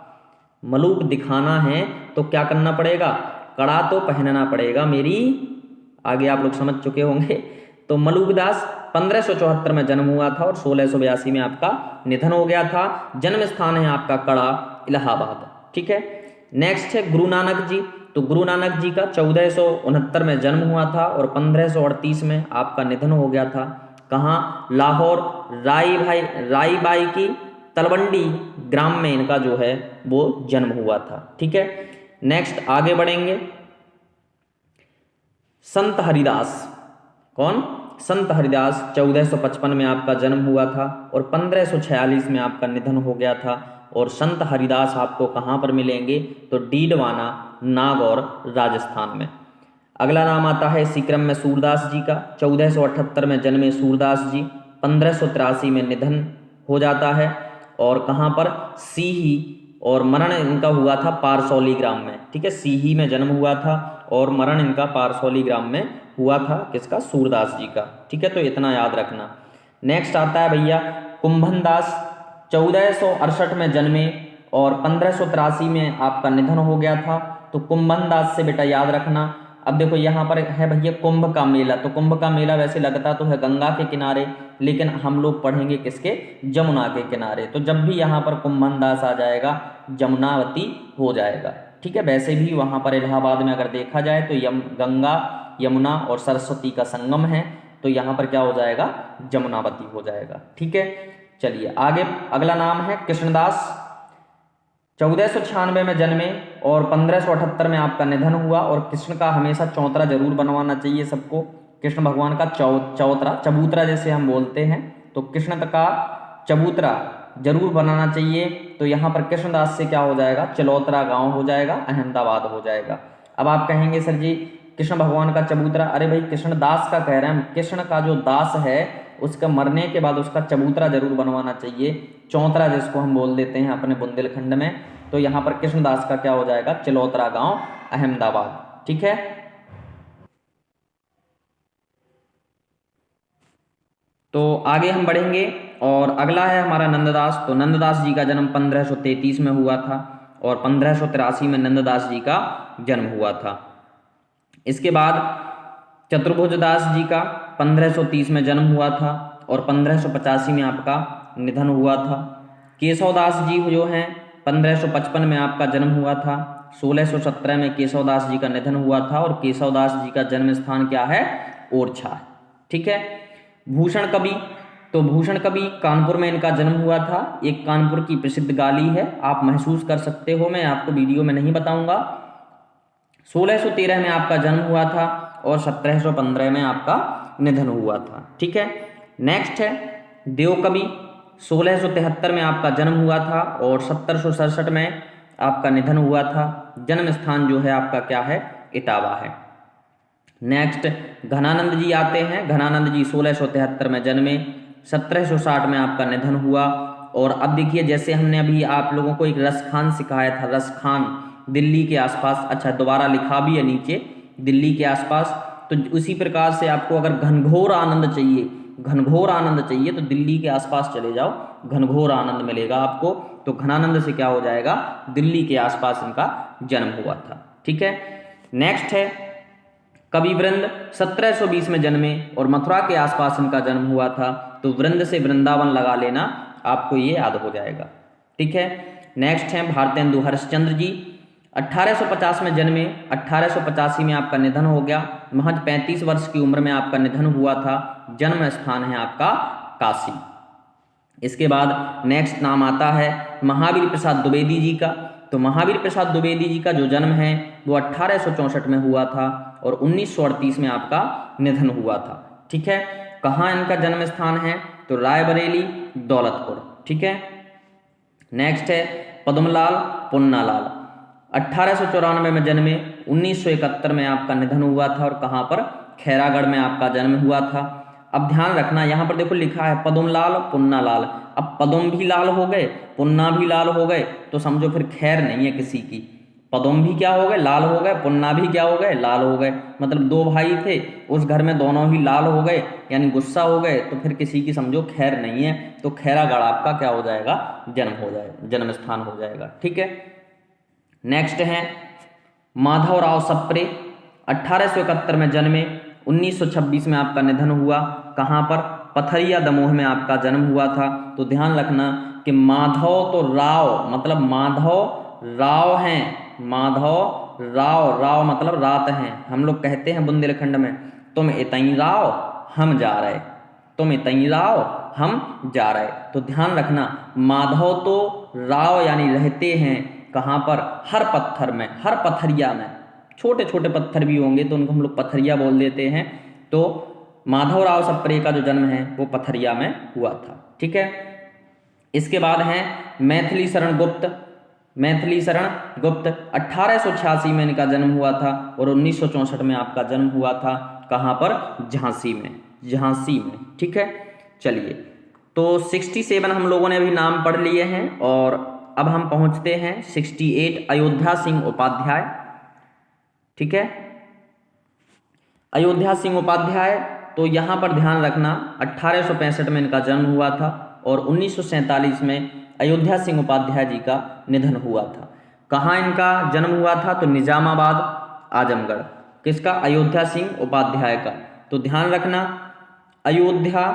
मलूक दिखाना है तो क्या करना पड़ेगा, कड़ा तो पहनना पड़ेगा मेरी, आगे आप लोग समझ चुके होंगे। तो मलूक दास 1574 में जन्म हुआ था और 1682 में आपका निधन हो गया था। जन्म स्थान है आपका कड़ा, इलाहाबाद, ठीक है। नेक्स्ट है गुरु नानक जी। तो गुरु नानक जी का 1469 में जन्म हुआ था और 1538 में आपका निधन हो गया था। कहाँ, लाहौर राई बाई की तलवंडी ग्राम में इनका जो है वो जन्म हुआ था, ठीक है। नेक्स्ट आगे बढ़ेंगे, संत हरिदास। कौन? संत हरिदास 1455 में आपका जन्म हुआ था और 1546 में आपका निधन हो गया था। और संत हरिदास आपको कहाँ पर मिलेंगे? तो डीडवाना, नागौर, राजस्थान में। अगला नाम आता है इसी क्रम में सूरदास जी का। 1478 में जन्मे सूरदास जी, 1583 में निधन हो जाता है। और कहाँ पर? सीही, और मरण इनका हुआ था पारसौली ग्राम में। ठीक है, सीही में जन्म हुआ था और मरण इनका पारसौली ग्राम में हुआ था। किसका? सूरदास जी का। ठीक है, तो इतना याद रखना। नेक्स्ट आता है भैया कुंभन दास। 1468 में जन्मे और 1583 में आपका निधन हो गया था। तो कुंभन दास से बेटा याद रखना। अब देखो यहाँ पर है भैया कुंभ का मेला। तो कुंभ का मेला वैसे लगता तो है गंगा के किनारे, लेकिन हम लोग पढ़ेंगे किसके? जमुना के किनारे। तो जब भी यहाँ पर कुंभन दास आ जाएगा जमुनावती हो जाएगा। ठीक है, वैसे भी वहाँ पर इलाहाबाद में अगर देखा जाए तो गंगा, यमुना और सरस्वती का संगम है, तो यहाँ पर क्या हो जाएगा? जमुनावती हो जाएगा। ठीक है, चलिए आगे। अगला नाम है कृष्णदास। 1496 में जन्मे और 1578 में आपका निधन हुआ। और कृष्ण का हमेशा चौतरा जरूर बनवाना चाहिए सबको। कृष्ण भगवान का चौतरा, चबूतरा जैसे हम बोलते हैं, तो कृष्ण का चबूतरा जरूर बनाना चाहिए। तो यहाँ पर कृष्णदास से क्या हो जाएगा? चलौतरा गांव हो जाएगा, अहमदाबाद हो जाएगा। अब आप कहेंगे सर जी कृष्ण भगवान का चबूतरा, अरे भाई कृष्णदास का कह रहे हैं हम। कृष्ण का जो दास है उसका मरने के बाद उसका चबूतरा जरूर बनवाना चाहिए, चौतरा जिसको हम बोल देते हैं अपने बुंदेलखंड में। तो यहाँ पर कृष्णदास का क्या हो जाएगा? चलौतरा गांव, अहमदाबाद। ठीक है, तो आगे हम बढ़ेंगे और अगला है हमारा नंददास। तो नंददास जी का जन्म 1533 में हुआ था और 1583 में नंददास जी का जन्म हुआ था। इसके बाद चतुर्भुज दास जी का 1530 में जन्म हुआ था और 1585 में आपका निधन हुआ था। केशवदास जी जो हैं 1555 में आपका जन्म हुआ था, 1617 में केशवदास जी का निधन हुआ था। और केशवदास जी का जन्म स्थान क्या है? ओरछा। ठीक है, भूषण कवि। तो भूषण कवि कानपुर में इनका जन्म हुआ था। एक कानपुर की प्रसिद्ध गाली है, आप महसूस कर सकते हो, मैं आपको वीडियो में नहीं बताऊंगा। 1613 में आपका जन्म हुआ था और 1715 में आपका निधन हुआ था। ठीक है, नेक्स्ट है देवकवि। 1673 में आपका जन्म हुआ था और 1767 में आपका निधन हुआ था। जन्म स्थान जो है आपका क्या है? इटावा है। नेक्स्ट घनानंद जी आते हैं। घनानंद जी 1673 में जन्मे, 1760 में आपका निधन हुआ। और अब देखिए जैसे हमने अभी आप लोगों को एक रसखान सिखाया था, रसखान दिल्ली के आसपास, अच्छा दोबारा लिखा भी है नीचे, दिल्ली के आसपास। तो उसी प्रकार से आपको अगर घनघोर आनंद चाहिए, घनघोर आनंद चाहिए तो दिल्ली के आसपास चले जाओ, घनघोर आनंद मिलेगा आपको। तो घनानंद से क्या हो जाएगा? दिल्ली के आसपास इनका जन्म हुआ था। ठीक है, नेक्स्ट है कवि वृंद। 1720 में जन्मे और मथुरा के आसपास इनका जन्म हुआ था। तो वृंद से वृंदावन लगा लेना, आपको ये याद हो जाएगा। ठीक है, नेक्स्ट है भारतेंदु हरिश्चंद्र जी। 1850 में जन्मे, 1885 में आपका निधन हो गया। महज 35 वर्ष की उम्र में आपका निधन हुआ था। जन्म स्थान है आपका काशी। इसके बाद नेक्स्ट नाम आता है महावीर प्रसाद द्विवेदी जी का। तो महावीर प्रसाद द्विवेदी जी का जो जन्म है वो 1864 में हुआ था और 1938 में आपका निधन हुआ था। ठीक है, कहाँ इनका जन्म स्थान है? तो रायबरेली, दौलतपुर। ठीक है, नेक्स्ट है पद्मलाल पुन्नालाल। 1894 में जन्मे, 1971 में आपका निधन हुआ था। और कहाँ पर? खैरागढ़ में आपका जन्म हुआ था। अब ध्यान रखना, यहाँ पर देखो लिखा है पद्मलाल पुन्नालाल। अब पद्म भी लाल हो गए, पुन्ना भी लाल हो गए, तो समझो फिर खैर नहीं है किसी की। पद्म भी क्या हो गए? लाल हो गए, पुन्ना भी क्या हो गए? लाल हो गए। मतलब दो भाई थे, उस घर में दोनों ही लाल हो गए, यानी गुस्सा हो गए, तो फिर किसी की समझो खैर नहीं है। तो खैरागढ़ आपका क्या हो जाएगा? जन्म हो जाएगा, जन्म स्थान हो जाएगा। ठीक है, नेक्स्ट है माधवराव सप्रे। 1871 में जन्मे, 1926 में आपका निधन हुआ। कहाँ पर? पथरिया दमोह में आपका जन्म हुआ था। तो ध्यान रखना कि माधव तो राव, मतलब माधव राव हैं, माधव राव, राव मतलब रात हैं। हम लोग कहते हैं बुंदेलखंड में, तुम इतई राव हम जा रहे, तुम इतई राव हम जा रहे। तो ध्यान रखना माधव तो राव यानी रहते हैं कहाँ पर? हर पत्थर में, हर पथरिया में। छोटे छोटे पत्थर भी होंगे तो उनको हम लोग पथरिया बोल देते हैं। तो माधवराव सप्रे का जो जन्म है वो पथरिया में हुआ था। ठीक है, इसके बाद हैं मैथिली शरण गुप्त। मैथिली शरण गुप्त 1886 में इनका जन्म हुआ था और 1964 में आपका जन्म हुआ था। कहाँ पर? झांसी में, झांसी में। ठीक है, चलिए तो 67 हम लोगों ने अभी नाम पढ़ लिए हैं और अब हम पहुंचते हैं 68 अयोध्या सिंह उपाध्याय। ठीक है, अयोध्या सिंह उपाध्याय, तो यहाँ पर ध्यान रखना 1865 में इनका जन्म हुआ था और 1947 में अयोध्या सिंह उपाध्याय जी का निधन हुआ था। कहाँ इनका जन्म हुआ था? तो निजामाबाद, आजमगढ़। किसका? अयोध्या सिंह उपाध्याय का। तो ध्यान रखना अयोध्या,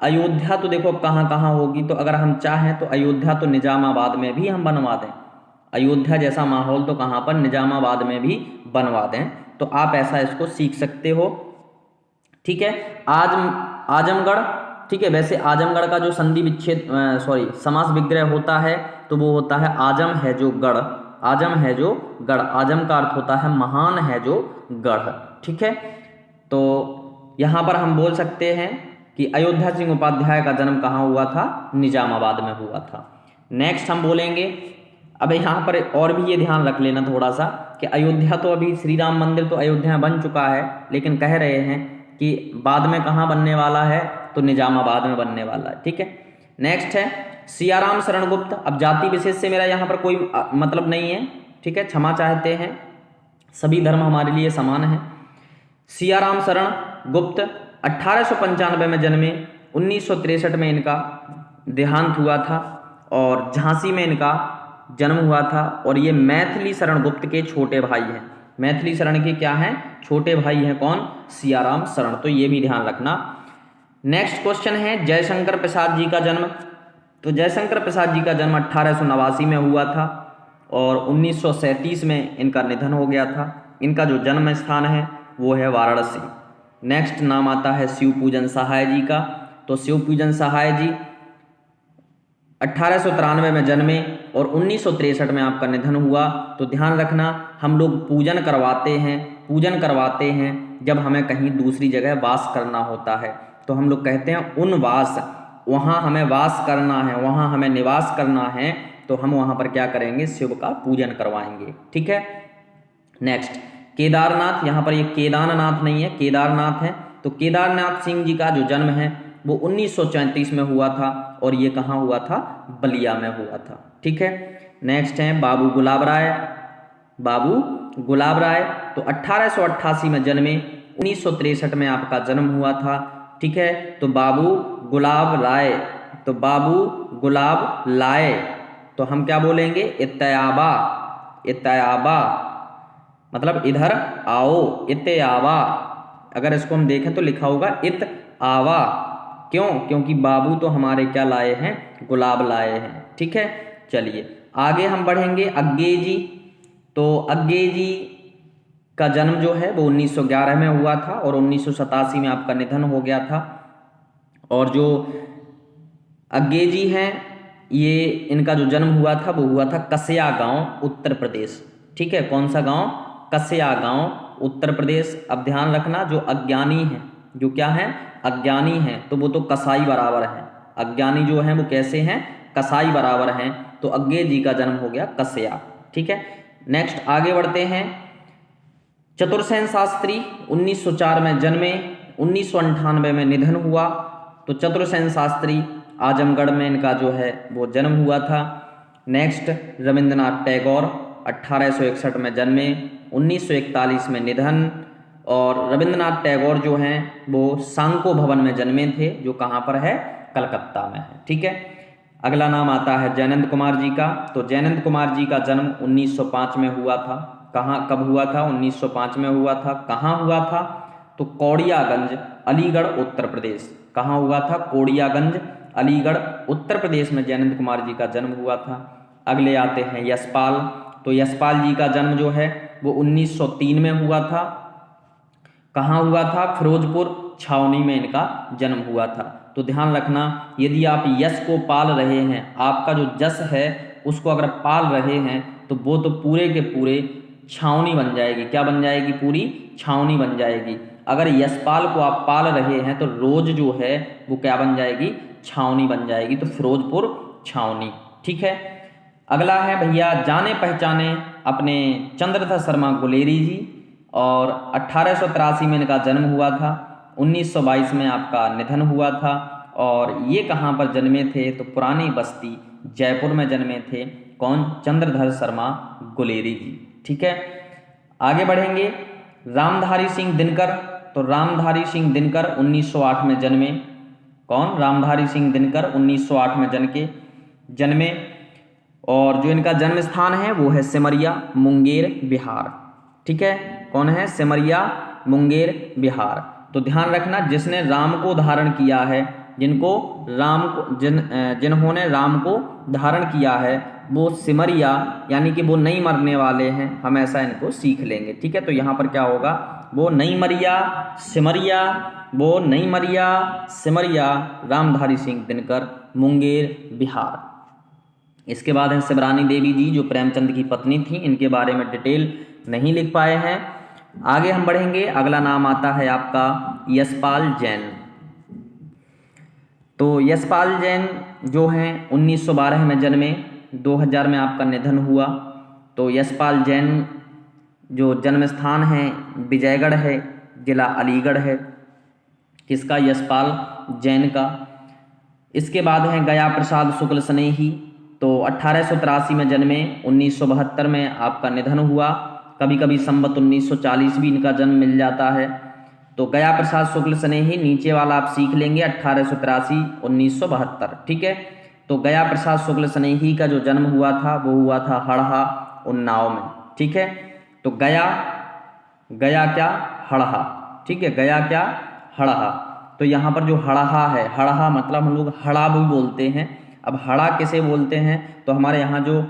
अयोध्या तो देखो अब कहाँ कहाँ होगी, तो अगर हम चाहें तो अयोध्या तो निजामाबाद में भी हम बनवा दें। अयोध्या जैसा माहौल तो कहाँ पर? निजामाबाद में भी बनवा दें। तो आप ऐसा इसको सीख सकते हो। ठीक है, आजमगढ़। ठीक है, वैसे आजमगढ़ का जो संधि विच्छेद समास विग्रह होता है तो वो होता है आजम है जो गढ़, आजम है जो गढ़। आजम का अर्थ होता है महान है जो गढ़। ठीक है, तो यहाँ पर हम बोल सकते हैं कि अयोध्या सिंह उपाध्याय का जन्म कहाँ हुआ था? निजामाबाद में हुआ था। नेक्स्ट हम बोलेंगे, अब यहाँ पर और भी ये ध्यान रख लेना थोड़ा सा कि अयोध्या तो अभी श्री राम मंदिर तो अयोध्या बन चुका है, लेकिन कह रहे हैं कि बाद में कहाँ बनने वाला है? तो निजामाबाद में बनने वाला है। ठीक है, नेक्स्ट है सियाराम शरण गुप्त। अब जाति विशेष से मेरा यहाँ पर कोई मतलब नहीं है। ठीक है, क्षमा चाहते हैं, सभी धर्म हमारे लिए समान है। सियाराम शरण गुप्त 1895 में जन्मे, 1963 में इनका देहांत हुआ था और झांसी में इनका जन्म हुआ था। और ये मैथिली शरण गुप्त के छोटे भाई हैं। मैथिली शरण के क्या हैं? छोटे भाई हैं। कौन? सियाराम शरण। तो ये भी ध्यान रखना। नेक्स्ट क्वेश्चन है जयशंकर प्रसाद जी का जन्म। तो जयशंकर प्रसाद जी का जन्म 1889 में हुआ था और 1937 में इनका निधन हो गया था। इनका जो जन्म स्थान है वो है वाराणसी। नेक्स्ट नाम आता है शिवपूजन सहाय जी का। तो शिवपूजन सहाय जी 1893 में जन्मे और 1963 में आपका निधन हुआ। तो ध्यान रखना हम लोग पूजन करवाते हैं जब हमें कहीं दूसरी जगह वास करना होता है, तो हम लोग कहते हैं उनवास। वहाँ हमें वास करना है, वहाँ हमें निवास करना है, तो हम वहाँ पर क्या करेंगे? शिव का पूजन करवाएंगे। ठीक है, नेक्स्ट केदारनाथ। यहाँ पर ये केदारनाथ नहीं है, केदारनाथ है। तो केदारनाथ सिंह जी का जो जन्म है वो 1934 में हुआ था और ये कहाँ हुआ था? बलिया में हुआ था। ठीक है, नेक्स्ट है बाबू गुलाब राय। बाबू गुलाब राय तो 1888 में जन्मे, 1963 में आपका जन्म हुआ था। ठीक है, तो बाबू गुलाब राय, तो बाबू गुलाब लाए, तो हम क्या बोलेंगे? इत्याबा। इत्याबा मतलब इधर आओ, इत्याबा। अगर इसको हम देखें तो लिखा होगा इत आवा। क्यों? क्योंकि बाबू तो हमारे क्या लाए हैं? गुलाब लाए हैं। ठीक है, चलिए आगे हम बढ़ेंगे। अग्गे जी, तो अग्गे जी का जन्म जो है वो 1911 में हुआ था और 1987 में आपका निधन हो गया था। और जो अग्गे जी हैं ये इनका जो जन्म हुआ था वो हुआ था कस्या गांव, उत्तर प्रदेश। ठीक है, कौन सा गांव? कस्या गांव, उत्तर प्रदेश। अब ध्यान रखना जो अज्ञानी हैं, जो क्या हैं? अज्ञानी हैं, तो वो तो कसाई बराबर हैं। अज्ञानी जो हैं वो कैसे हैं? कसाई बराबर हैं। तो अग्गे जी का जन्म हो गया कस्या। ठीक है, नेक्स्ट आगे बढ़ते हैं। चतुरसेन शास्त्री 1904 में जन्मे, 1998 में निधन हुआ। तो चतुरसेन शास्त्री आजमगढ़ में इनका जो है वो जन्म हुआ था। नेक्स्ट रविंद्रनाथ टैगोर 1861 में जन्मे, 1941 में निधन। और रविंद्रनाथ टैगोर जो हैं वो सांको भवन में जन्मे थे, जो कहाँ पर है? कलकत्ता में है। ठीक है, अगला नाम आता है जयनंद कुमार जी का। तो जयनंद कुमार जी का जन्म 1905 में हुआ था। कहाँ, कब हुआ था? 1905 में हुआ था। कहाँ हुआ था? तो कौड़ियागंज, अलीगढ़, उत्तर प्रदेश। कहाँ हुआ था? कौड़ियागंज, अलीगढ़, उत्तर प्रदेश में जयनंद कुमार जी का जन्म हुआ था। अगले आते हैं यशपाल। तो यशपाल जी का जन्म जो है वो 1903 में हुआ था। कहाँ हुआ था? फिरोजपुर छावनी में इनका जन्म हुआ था। तो ध्यान रखना यदि आप यश को पाल रहे हैं, आपका जो जस है उसको अगर पाल रहे हैं तो वो तो पूरे के पूरे छावनी बन जाएगी। क्या बन जाएगी? पूरी छावनी बन जाएगी। अगर यशपाल को आप पाल रहे हैं तो रोज जो है वो क्या बन जाएगी? छावनी बन जाएगी। तो फिरोजपुर छावनी। ठीक है। अगला है भैया, जाने पहचाने अपने चंद्रधर शर्मा गुलेरी जी, और 1883 में इनका जन्म हुआ था, 1922 में आपका निधन हुआ था। और ये कहाँ पर जन्मे थे? तो पुरानी बस्ती जयपुर में जन्मे थे। कौन? चंद्रधर शर्मा गुलेरी जी। ठीक है। आगे बढ़ेंगे, रामधारी सिंह दिनकर। तो रामधारी सिंह दिनकर 1908 में जन्मे। कौन? रामधारी सिंह दिनकर 1908 में जन्मे। और जो इनका जन्म स्थान है वो है सिमरिया, मुंगेर, बिहार। ठीक है। कौन है? सिमरिया, मुंगेर, बिहार। तो ध्यान रखना, जिसने राम को धारण किया है, जिन्होंने राम को धारण किया है वो सिमरिया, यानी कि वो नहीं मरने वाले हैं, हम ऐसा इनको सीख लेंगे। ठीक है। तो यहाँ पर क्या होगा? वो नहीं मरिया सिमरिया, वो नहीं मरिया सिमरिया, रामधारी सिंह दिनकर, मुंगेर, बिहार। इसके बाद हैं शिवरानी देवी जी, जो प्रेमचंद की पत्नी थी। इनके बारे में डिटेल नहीं लिख पाए हैं। आगे हम बढ़ेंगे, अगला नाम आता है आपका यशपाल जैन। तो यशपाल जैन जो हैं 1912 में जन्मे, 2000 में आपका निधन हुआ। तो यशपाल जैन जो जन्म स्थान है विजयगढ़ है, जिला अलीगढ़ है। किसका? यशपाल जैन का। इसके बाद हैं गया प्रसाद शुक्ल स्नेही। तो 1883 में जन्मे, 1972 में आपका निधन हुआ। कभी कभी संवत 1940 भी इनका जन्म मिल जाता है। तो गया प्रसाद शुक्ल स्नेही, नीचे वाला आप सीख लेंगे 1883 1972। ठीक है। तो गया प्रसाद शुक्ल स्नेही का जो जन्म हुआ था वो हुआ था हड़हा, उन्नाव में। ठीक है। तो गया क्या? हड़हा। ठीक है। गया क्या? हड़हा। तो यहाँ पर जो हड़हा है, हड़हा मतलब हम लोग हड़ा भी बोलते हैं। अब हड़ा किसे बोलते हैं? तो हमारे यहाँ जो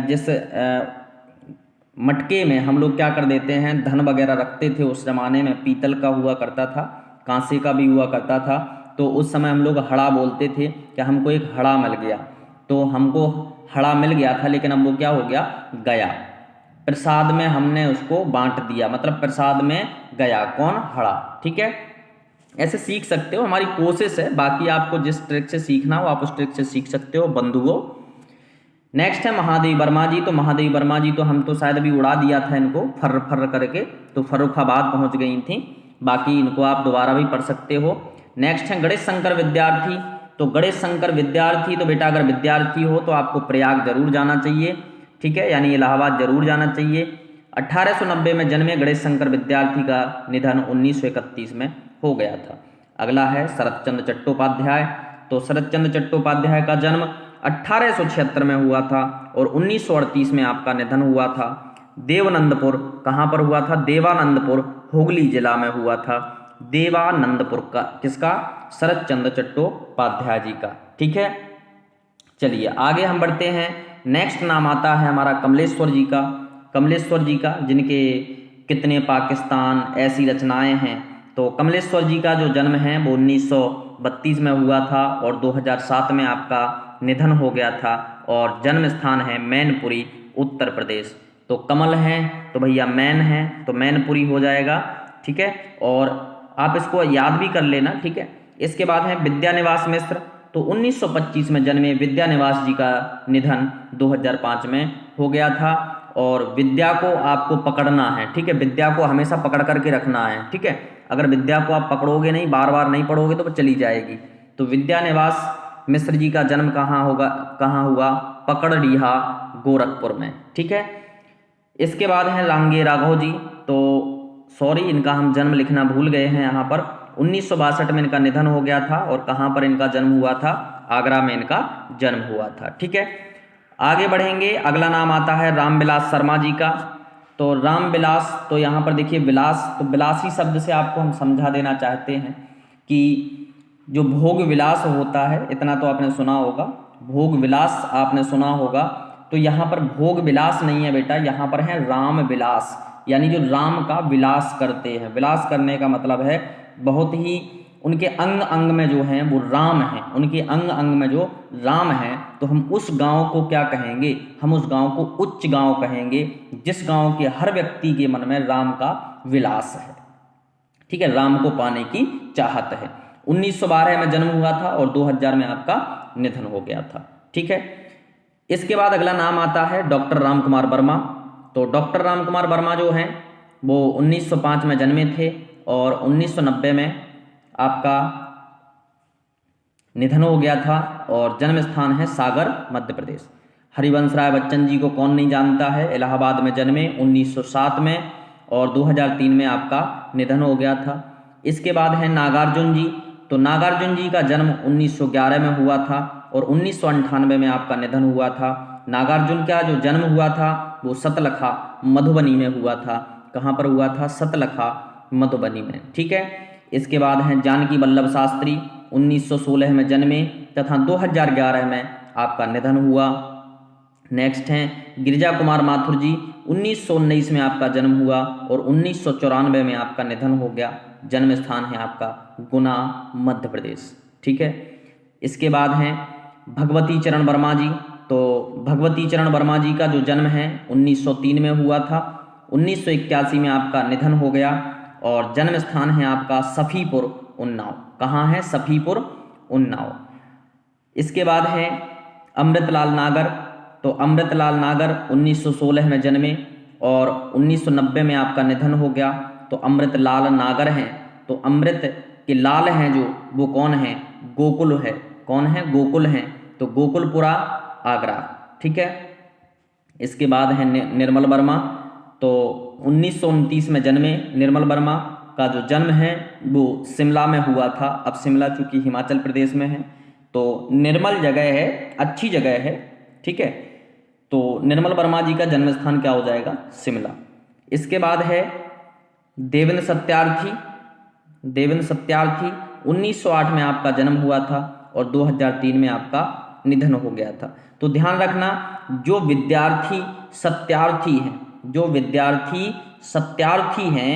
जिस मटके में हम लोग क्या कर देते हैं, धन वगैरह रखते थे, उस ज़माने में पीतल का हुआ करता था, कांसे का भी हुआ करता था। तो उस समय हम लोग हड़ा बोलते थे कि हमको एक हड़ा मिल गया। तो हमको हड़ा मिल गया था, लेकिन अब वो क्या हो गया? गया। प्रसाद में हमने उसको बांट दिया, मतलब प्रसाद में गया। कौन? हड़ा। ठीक है। ऐसे सीख सकते हो, हमारी कोशिश है। बाकी आपको जिस ट्रिक से सीखना हो आप उस ट्रिक से सीख सकते हो बंधुओं। नेक्स्ट है महादेवी वर्मा जी। तो महादेवी वर्मा जी तो हम तो शायद अभी उड़ा दिया था इनको फर्र फर्र करके, तो फर्रुखाबाद पहुंच गई थी। बाकी इनको आप दोबारा भी पढ़ सकते हो। नेक्स्ट है गणेश शंकर विद्यार्थी। तो गणेश शंकर विद्यार्थी, तो बेटा अगर विद्यार्थी हो तो आपको प्रयाग जरूर जाना चाहिए। ठीक है। यानी इलाहाबाद जरूर जाना चाहिए। 1890 में जन्मे गणेश शंकर विद्यार्थी का निधन 1931 में हो गया था। अगला है शरत चंद्र चट्टोपाध्याय। तो शरत चंद्र चट्टोपाध्याय का जन्म 1876 में हुआ था और 1938 में आपका निधन हुआ था। देवानंदपुर, कहाँ पर हुआ था? देवानंदपुर, हुगली जिला में हुआ था। देवानंदपुर का किसका? शरत चंद्र चट्टोपाध्याय जी का। ठीक है। चलिए आगे हम बढ़ते हैं। नेक्स्ट नाम आता है हमारा कमलेश्वर जी का। कमलेश्वर जी का, जिनके कितने पाकिस्तान ऐसी रचनाएं हैं। तो कमलेश्वर जी का जो जन्म है वो 1932 में हुआ था और 2007 में आपका निधन हो गया था। और जन्म स्थान है मैनपुरी, उत्तर प्रदेश। तो कमल है तो भैया मैन है, तो मैनपुरी हो जाएगा। ठीक है। और आप इसको याद भी कर लेना। ठीक है। इसके बाद है विद्यानिवास मिश्र। तो 1925 में जन्मे विद्यानिवास जी का निधन 2005 में हो गया था। और विद्या को आपको पकड़ना है। ठीक है। विद्या को हमेशा पकड़ करके रखना है। ठीक है। अगर विद्या को आप पकड़ोगे नहीं, बार बार नहीं पढ़ोगे तो वो चली जाएगी। तो विद्यानिवास मिश्र जी का जन्म कहाँ हुआ? पकड़डीहा, गोरखपुर में। ठीक है। इसके बाद है लांगे राघव जी। तो सॉरी, इनका हम जन्म लिखना भूल गए हैं यहाँ पर। 1962 में इनका निधन हो गया था। और कहाँ पर इनका जन्म हुआ था? आगरा में इनका जन्म हुआ था। ठीक है। आगे बढ़ेंगे। अगला नाम आता है रामविलास शर्मा जी का। तो रामविलास, तो यहाँ पर देखिए विलास, तो विलासी शब्द से आपको हम समझा देना चाहते हैं कि जो भोग विलास होता है, इतना तो आपने सुना होगा, भोग विलास आपने सुना होगा। तो यहाँ पर भोग विलास नहीं है बेटा, यहाँ पर है राम विलास, यानी जो राम का विलास करते हैं। विलास करने का मतलब है बहुत ही उनके अंग अंग में जो हैं वो राम हैं, उनके अंग अंग में जो राम हैं, तो हम उस गांव को क्या कहेंगे? हम उस गांव को उच्च गांव कहेंगे, जिस गांव के हर व्यक्ति के मन में राम का विलास है। ठीक है, राम को पाने की चाहत है। 1912 में जन्म हुआ था और 2000 में आपका निधन हो गया था। ठीक है, इसके बाद अगला नाम आता है डॉक्टर राम कुमार वर्मा। तो डॉक्टर राम कुमार वर्मा जो हैं वो 1905 में जन्मे थे और 1990 में आपका निधन हो गया था और जन्म स्थान है सागर, मध्य प्रदेश। हरिवंश राय बच्चन जी को कौन नहीं जानता है, इलाहाबाद में जन्मे 1907 में और 2003 में आपका निधन हो गया था। इसके बाद है नागार्जुन जी। तो नागार्जुन जी का जन्म 1911 में हुआ था और 1998 में आपका निधन हुआ था। नागार्जुन का जो जन्म हुआ था वो सतलखा, मधुबनी में हुआ था। कहाँ पर हुआ था? सतलखा, मधुबनी में। ठीक है, इसके बाद हैं जानकी वल्लभ शास्त्री, 1916 में जन्मे तथा 2011 में आपका निधन हुआ। नेक्स्ट हैं गिरिजा कुमार माथुर जी, 1919 में आपका जन्म हुआ और 1994 में आपका निधन हो गया। जन्म स्थान है आपका गुना, मध्य प्रदेश। ठीक है, इसके बाद हैं भगवती चरण वर्मा जी। तो भगवती चरण वर्मा जी का जो जन्म है 1903 में हुआ था, 1981 में आपका निधन हो गया और जन्म स्थान है आपका सफ़ीपुर, उन्नाव। कहाँ है? सफ़ीपुर, उन्नाव। इसके बाद है अमृतलाल नागर। तो अमृतलाल नागर 1916 में जन्मे और 1990 में आपका निधन हो गया। तो अमृतलाल नागर हैं, तो अमृत के लाल हैं जो, वो कौन है? गोकुल है। कौन है? गोकुल हैं। तो गोकुलपुरा, आगरा। ठीक है, इसके बाद है निर्मल वर्मा। तो 1929 में जन्मे निर्मल वर्मा का जो जन्म है वो शिमला में हुआ था। अब शिमला चूंकि हिमाचल प्रदेश में है तो निर्मल जगह है, अच्छी जगह है। ठीक है, तो निर्मल वर्मा जी का जन्म स्थान क्या हो जाएगा? शिमला। इसके बाद है देवेंद्र सत्यार्थी। देवेंद्र सत्यार्थी 1908 में आपका जन्म हुआ था और 2003 में आपका निधन हो गया था। तो ध्यान रखना, जो विद्यार्थी सत्यार्थी हैं, जो विद्यार्थी सत्यार्थी हैं,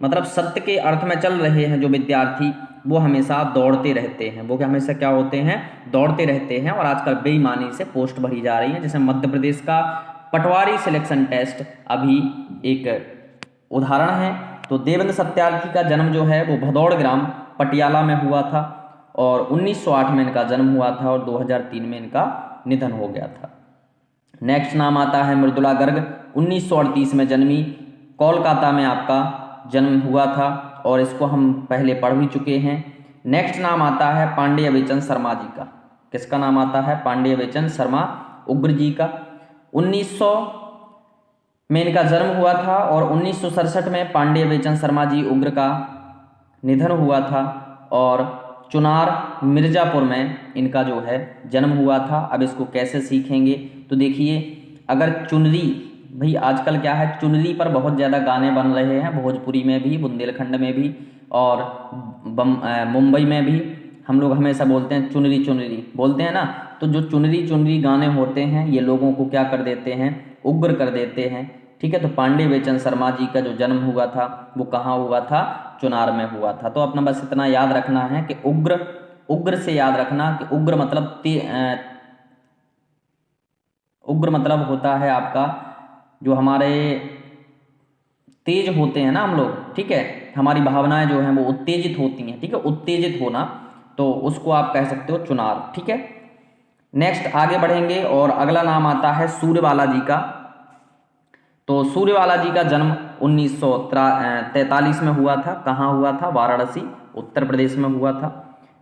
मतलब सत्य के अर्थ में चल रहे हैं जो विद्यार्थी, वो हमेशा दौड़ते रहते हैं। वो हमेशा क्या होते हैं? दौड़ते रहते हैं। और आजकल बेईमानी से पोस्ट भरी जा रही है, जैसे मध्य प्रदेश का पटवारी सिलेक्शन टेस्ट अभी एक उदाहरण है। तो देवेंद्र सत्यार्थी का जन्म जो है वो भदौड़ ग्राम, पटियाला में हुआ था और 1908 में इनका जन्म हुआ था और 2003 में इनका निधन हो गया था। नेक्स्ट नाम आता है मृदुला गर्ग। 1938 में जन्मी, कोलकाता में आपका जन्म हुआ था और इसको हम पहले पढ़ भी चुके हैं। नेक्स्ट नाम आता है पांडेय बेचन शर्मा जी का। किसका नाम आता है? पांडेय बेचन शर्मा, उग्र जी का। 1900 में इनका जन्म हुआ था और 1967 में पांडेय बेचन शर्मा जी उग्र का निधन हुआ था और चुनार, मिर्जापुर में इनका जो है जन्म हुआ था। अब इसको कैसे सीखेंगे? तो देखिए, अगर चुनरी, भाई आजकल क्या है, चुनरी पर बहुत ज़्यादा गाने बन रहे हैं, भोजपुरी में भी, बुंदेलखंड में भी और मुंबई में भी। हम लोग हमेशा बोलते हैं चुनरी चुनरी, बोलते हैं ना। तो जो चुनरी चुनरी गाने होते हैं ये लोगों को क्या कर देते हैं? उग्र कर देते हैं। ठीक है, तो पांडेय बेचन शर्मा जी का जो जन्म हुआ था वो कहाँ हुआ था? चुनार में हुआ था। तो अपना बस इतना याद रखना है कि उग्र, उग्र से याद रखना कि उग्र मतलब उग्र मतलब होता है आपका, जो हमारे तेज होते हैं ना हम लोग, ठीक है, हमारी भावनाएं जो हैं वो उत्तेजित होती हैं। ठीक है, उत्तेजित होना, तो उसको आप कह सकते हो चुनार। ठीक है, नेक्स्ट आगे बढ़ेंगे और अगला नाम आता है सूर्यबाला जी का। तो सूर्यबाला जी का जन्म 1943 में हुआ था। कहाँ हुआ था? वाराणसी, उत्तर प्रदेश में हुआ था।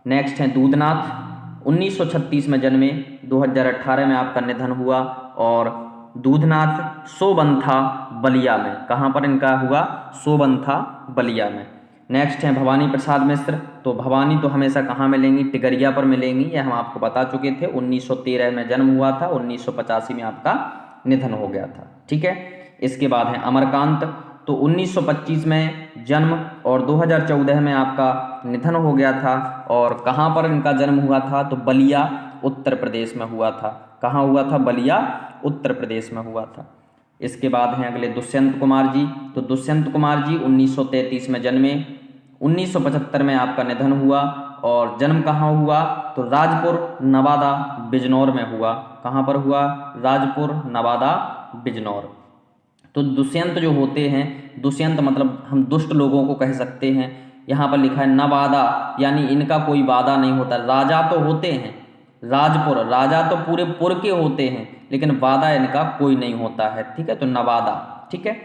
नेक्स्ट है दूधनाथ, 1936 में जन्मे, 2018 में आपका निधन हुआ और दूधनाथ सोबंथा, बलिया में। कहाँ पर इनका हुआ? सोबंथा, बलिया में। नेक्स्ट है भवानी प्रसाद मिश्र। तो भवानी तो हमेशा कहाँ मिलेंगी? टिगरिया पर मिलेंगी, ये हम आपको बता चुके थे। 1913 में जन्म हुआ था, 1985 में आपका निधन हो गया था। ठीक है, इसके बाद है अमरकांत। तो 1925 में जन्म और 2014 में आपका निधन हो गया था। और कहाँ पर इनका जन्म हुआ था? तो बलिया, उत्तर प्रदेश में हुआ था। कहाँ हुआ था? बलिया, उत्तर प्रदेश में हुआ था। इसके बाद हैं अगले दुष्यंत कुमार जी। तो दुष्यंत कुमार जी 1933 में जन्मे, 1975 में आपका निधन हुआ। और जन्म कहाँ हुआ? तो राजपुर नवादा बिजनौर में हुआ। कहाँ पर हुआ? राजपुर नवादा बिजनौर। तो दुष्यंत जो होते हैं, दुष्यंत मतलब हम दुष्ट लोगों को कह सकते हैं। यहाँ पर लिखा है नवादा, यानी इनका कोई वादा नहीं होता। राजा तो होते हैं, राजपुर राजा तो पूरे पुर के होते हैं, लेकिन वादा इनका कोई नहीं होता है। ठीक है, तो नवादा। ठीक है,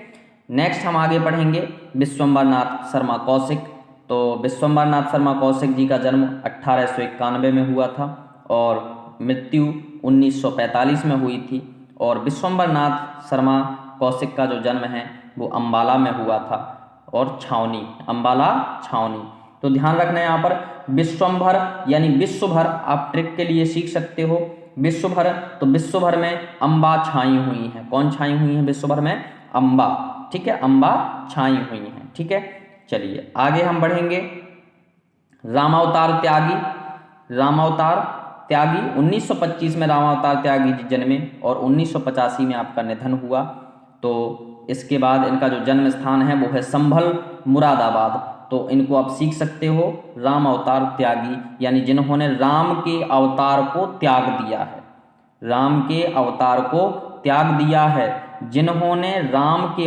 नेक्स्ट हम आगे पढ़ेंगे विश्वम्भरनाथ शर्मा कौशिक। तो विश्वम्भरनाथ शर्मा कौशिक जी का जन्म 1891 में हुआ था और मृत्यु 1945 में हुई थी। और विश्वम्भरनाथ शर्मा कौशिक का जो जन्म है वो अम्बाला में हुआ था और छावनी, अम्बाला छावनी। तो ध्यान रखना है यहाँ पर विश्वम्भर यानी विश्व भर, आप ट्रिक के लिए सीख सकते हो। विश्व भर, तो विश्व भर में अम्बा छाई हुई है। कौन छाई हुई है विश्व भर में? अम्बा। ठीक है, अम्बा छाई हुई है। ठीक है, चलिए आगे हम बढ़ेंगे। रामावतार त्यागी, रामावतार त्यागी 1925 में रामावतार त्यागी जी जन्मे और 1985 में आपका निधन हुआ। तो इसके बाद इनका जो जन्म स्थान है वो है संभल मुरादाबाद। तो इनको आप सीख सकते हो, राम अवतार त्यागी यानी जिन्होंने राम के अवतार को त्याग दिया है, राम के अवतार को त्याग दिया है। जिन्होंने राम के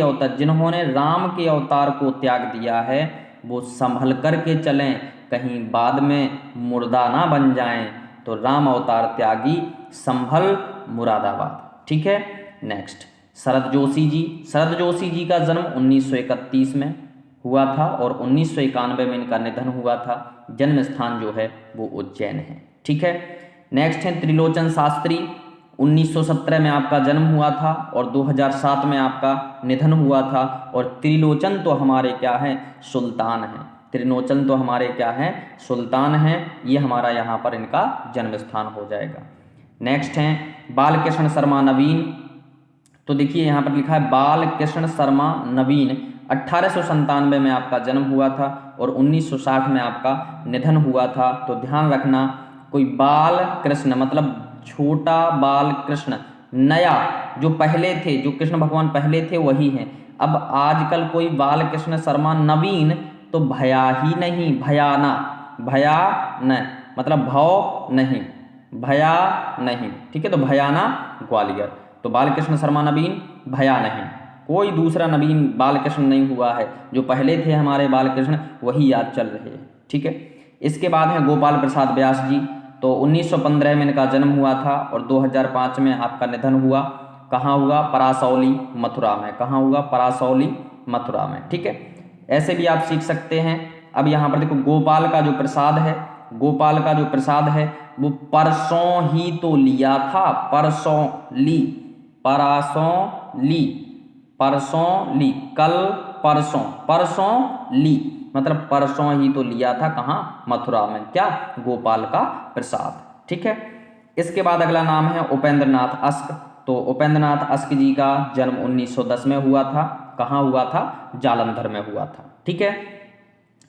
अवतार को त्याग दिया है वो संभल कर के चलें, कहीं बाद में मुर्दा ना बन जाएं। तो राम अवतार त्यागी, संभल मुरादाबाद। ठीक है, नेक्स्ट शरद जोशी जी। शरद जोशी जी का जन्म 1931 में हुआ था और 1991 में इनका निधन हुआ था। जन्म स्थान जो है वो उज्जैन है। ठीक है, नेक्स्ट है त्रिलोचन शास्त्री। 1917 में आपका जन्म हुआ था और 2007 में आपका निधन हुआ था। और त्रिलोचन तो हमारे क्या है? सुल्तान हैं। त्रिलोचन तो हमारे क्या हैं? सुल्तान हैं। ये हमारा यहाँ पर इनका जन्म स्थान हो जाएगा। नेक्स्ट हैं बालकृष्ण शर्मा नवीन। तो देखिए यहाँ पर लिखा है बालकृष्ण शर्मा नवीन। 1897 में आपका जन्म हुआ था और 1960 में आपका निधन हुआ था। तो ध्यान रखना, कोई बाल कृष्ण मतलब छोटा बाल कृष्ण, नया जो पहले थे, जो कृष्ण भगवान पहले थे वही हैं। अब आजकल कोई बाल कृष्ण शर्मा नवीन तो भया ही नहीं, भयाना, भया न मतलब भव नहीं, भया नहीं। ठीक है, तो भयाना ग्वालियर। तो बालकृष्ण शर्मा नवीन, भया नहीं, कोई दूसरा नवीन बालकृष्ण नहीं हुआ है। जो पहले थे हमारे बालकृष्ण वही याद चल रहे हैं। ठीक है, इसके बाद है गोपाल प्रसाद व्यास जी। तो 1915 में इनका जन्म हुआ था और 2005 में आपका निधन हुआ। कहाँ हुआ? परासौली मथुरा में। कहाँ हुआ? परासौली मथुरा में। ठीक है, ऐसे भी आप सीख सकते हैं। अब यहाँ पर देखो गोपाल का जो प्रसाद है, गोपाल का जो प्रसाद है वो परसों ही तो लिया था, परसों ली, परसों ली, परसों ली, कल परसों, परसों ली मतलब परसों ही तो लिया था। कहाँ? मथुरा में। क्या? गोपाल का प्रसाद। ठीक है, इसके बाद अगला नाम है उपेंद्र नाथ अस्क। तो उपेंद्र नाथ अस्क जी का जन्म 1910 में हुआ था। कहाँ हुआ था? जालंधर में हुआ था। ठीक है,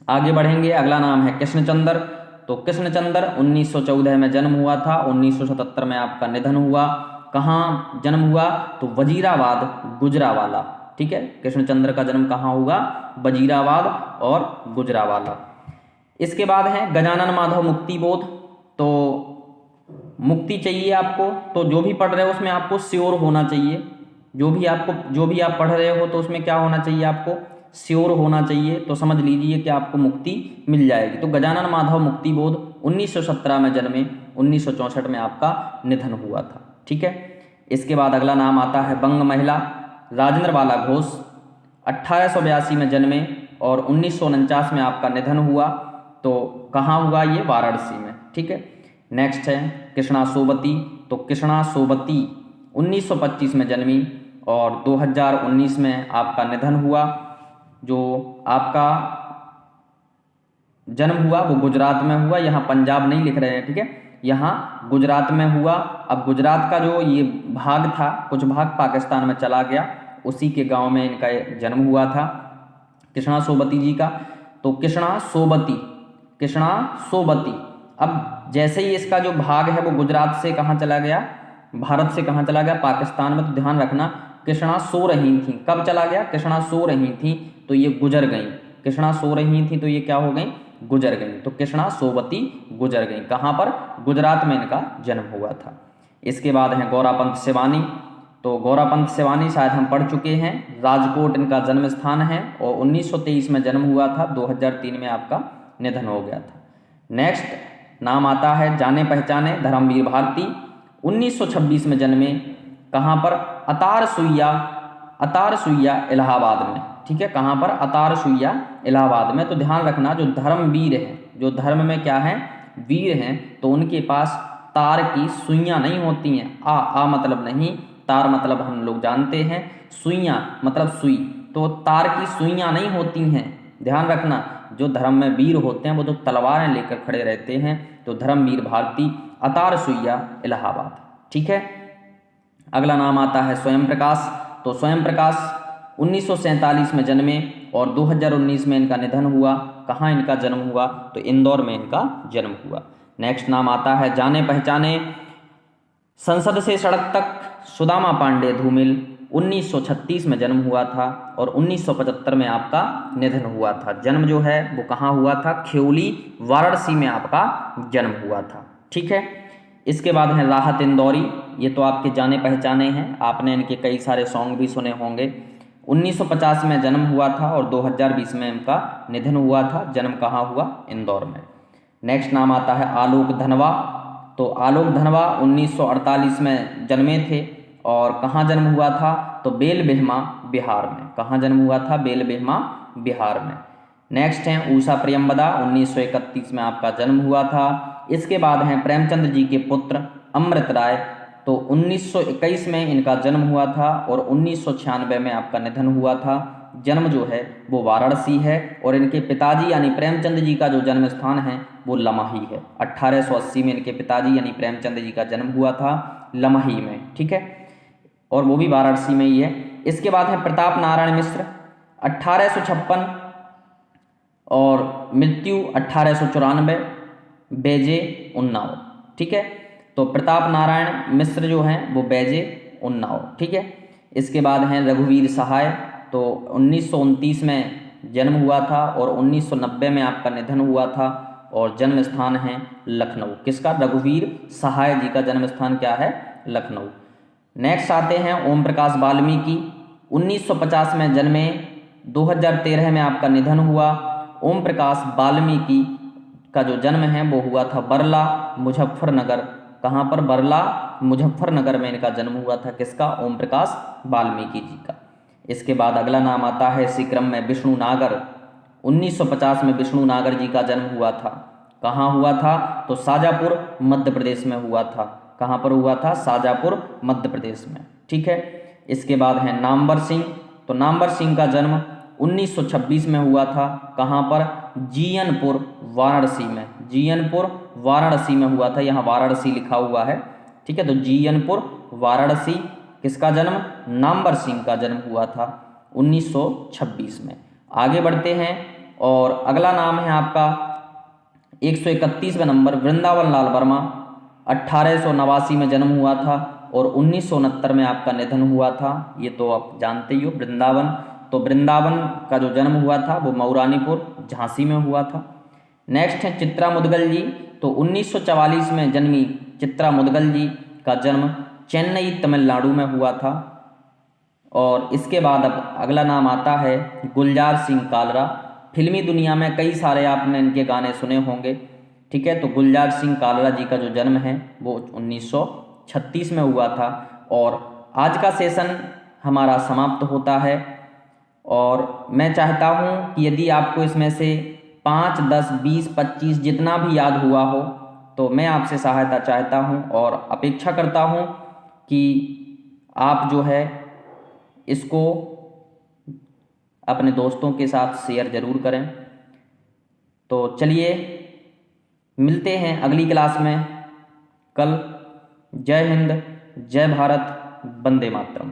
आगे बढ़ेंगे। अगला नाम है कृष्णचंद्र। तो कृष्णचंद्र 1914 में जन्म हुआ था, 1977 में आपका निधन हुआ। कहाँ जन्म हुआ? तो वजीराबाद गुजरावाला। ठीक है, कृष्णचंद्र का जन्म कहाँ हुआ? वजीराबाद और गुजरावाला। इसके बाद है गजानन माधव मुक्तिबोध। तो मुक्ति चाहिए आपको, तो जो भी पढ़ रहे हो उसमें आपको श्योर होना चाहिए। जो भी आप पढ़ रहे हो तो उसमें क्या होना चाहिए? आपको श्योर होना चाहिए। तो समझ लीजिए कि आपको मुक्ति मिल जाएगी। तो गजानन माधव मुक्तिबोध 1917 में जन्मे, 1964 में आपका निधन हुआ था। ठीक है, इसके बाद अगला नाम आता है बंग महिला राजेंद्र बाला घोष। 1882 में जन्मे और 1949 में आपका निधन हुआ। तो कहाँ हुआ? ये वाराणसी में। ठीक है, नेक्स्ट है कृष्णा सोबती। तो कृष्णा सोबती 1925 में जन्मी और 2019 में आपका निधन हुआ। जो आपका जन्म हुआ वो गुजरात में हुआ, यहाँ पंजाब नहीं लिख रहे हैं। ठीक है, यहाँ गुजरात में हुआ। अब गुजरात का जो ये भाग था, कुछ भाग पाकिस्तान में चला गया, उसी के गांव में इनका जन्म हुआ था कृष्णा सोबती जी का। तो कृष्णा सोबती, कृष्णा सोबती। अब जैसे ही इसका जो भाग है वो गुजरात से कहाँ चला गया? भारत से कहाँ चला गया? पाकिस्तान में। तो ध्यान रखना, कृष्णा सो रही थी। कब चला गया? कृष्णा सो रही थी तो ये गुजर गई। कृष्णा सो रही थी तो ये क्या हो गई, गुजर गई। तो कृष्णा सोवती गुजर गई। कहाँ पर, गुजरात में इनका जन्म हुआ था। इसके बाद हैं गौरापंत सिवानी। तो गौरापंत सिवानी शायद हम पढ़ चुके हैं, राजकोट इनका जन्म स्थान है और 1923 में जन्म हुआ था, 2003 में आपका निधन हो गया था। नेक्स्ट नाम आता है जाने पहचाने धर्मवीर भारती। 1926 में जन्मे, कहाँ पर, अतार सुइया इलाहाबाद में। ठीक है, कहाँ पर, अतार सुइया इलाहाबाद में। तो ध्यान रखना, जो धर्मवीर हैं, जो धर्म में क्या है, वीर हैं, तो उनके पास तार की सुइयाँ नहीं होती हैं। आ मतलब नहीं, तार मतलब हम लोग जानते हैं, सुइयाँ मतलब सुई, तो तार की सुइयाँ नहीं होती हैं। ध्यान रखना, जो धर्म में वीर होते हैं वो तो तलवारें लेकर खड़े रहते हैं। तो धर्मवीर भारती, अतार सुइया इलाहाबाद। ठीक है, अगला नाम आता है स्वयं प्रकाश। तो स्वयं प्रकाश 1947 में जन्मे और 2019 में इनका निधन हुआ। कहाँ इनका जन्म हुआ, तो इंदौर में इनका जन्म हुआ। नेक्स्ट नाम आता है जाने पहचाने संसद से सड़क तक सुदामा पांडे धूमिल। 1936 में जन्म हुआ था और 1975 में आपका निधन हुआ था। जन्म जो है वो कहाँ हुआ था, खेवली वाराणसी में आपका जन्म हुआ था। ठीक है, इसके बाद है राहत इंदौरी। ये तो आपके जाने पहचाने हैं, आपने इनके कई सारे सॉन्ग भी सुने होंगे। 1950 में जन्म हुआ था और 2020 में इनका निधन हुआ था। जन्म कहाँ हुआ, इंदौर में। नेक्स्ट नाम आता है आलोक धनवा। तो आलोक धनवा 1948 में जन्मे थे और कहाँ जन्म हुआ था, तो बेल बेहमा बिहार में। कहाँ जन्म हुआ था, बेल बेहमा बिहार में। नेक्स्ट हैं उषा प्रियंवदा। 1931 में आपका जन्म हुआ था। इसके बाद हैं प्रेमचंद जी के पुत्र अमृत राय। तो 1921 में इनका जन्म हुआ था और 1996 में आपका निधन हुआ था। जन्म जो है वो वाराणसी है और इनके पिताजी यानी प्रेमचंद जी का जो जन्म स्थान है वो लमही है। 1880 में इनके पिताजी यानी प्रेमचंद जी का जन्म हुआ था लमही में। ठीक है, और वो भी वाराणसी में ही है। इसके बाद है प्रताप नारायण मिश्र। 1856 और मृत्यु 1894, बेजे उन्नाव। ठीक है, तो प्रताप नारायण मिश्र जो हैं वो बेजे उन्नाव। ठीक है, इसके बाद हैं रघुवीर सहाय। तो 1929 में जन्म हुआ था और 1990 में आपका निधन हुआ था और जन्म स्थान है लखनऊ। किसका, रघुवीर सहाय जी का जन्म स्थान क्या है, लखनऊ। नेक्स्ट आते हैं ओम प्रकाश वाल्मीकि। 1950 में जन्मे, 2013 में आपका निधन हुआ। ओम प्रकाश वाल्मीकि का जो जन्म है वो हुआ था बरला मुजफ्फरनगर। कहाँ पर, बरला मुजफ्फरनगर में इनका जन्म हुआ था। किसका, ओम प्रकाश वाल्मीकि जी का। इसके बाद अगला नाम आता है इसी क्रम में विष्णु नागर। 1950 में विष्णु नागर जी का जन्म हुआ था। कहाँ हुआ था, तो शाजापुर मध्य प्रदेश में हुआ था। कहाँ पर हुआ था, शाजापुर मध्य प्रदेश में। ठीक है, इसके बाद है नामवर सिंह। तो नामवर सिंह का जन्म 1926 में हुआ था। कहाँ पर, जीयनपुर वाराणसी में। जीयनपुर वाराणसी में हुआ था, यहाँ वाराणसी लिखा हुआ है। ठीक है, तो जीयनपुर वाराणसी। किसका जन्म, नामवर सिंह का जन्म हुआ था 1926 में। आगे बढ़ते हैं और अगला नाम है आपका 131वें नंबर वृंदावन लाल वर्मा। 1889 में जन्म हुआ था और 1969 में आपका निधन हुआ था। ये तो आप जानते ही हो, वृंदावन। तो वृंदावन का जो जन्म हुआ था वो मऊरानीपुर झांसी में हुआ था। नेक्स्ट है चित्रा मुदगल जी। तो 1944 में जन्मी चित्रा मुदगल जी का जन्म चेन्नई तमिलनाडु में हुआ था। और इसके बाद अब अगला नाम आता है गुलजार सिंह कालरा। फिल्मी दुनिया में कई सारे आपने इनके गाने सुने होंगे। ठीक है, तो गुलजार सिंह कालरा जी का जो जन्म है वो 1936 में हुआ था। और आज का सेशन हमारा समाप्त होता है और मैं चाहता हूँ कि यदि आपको इसमें से 5, 10, 20, 25 जितना भी याद हुआ हो तो मैं आपसे सहायता चाहता हूँ और अपेक्षा करता हूँ कि आप जो है इसको अपने दोस्तों के साथ शेयर ज़रूर करें। तो चलिए मिलते हैं अगली क्लास में कल। जय हिंद, जय भारत, वंदे मातरम।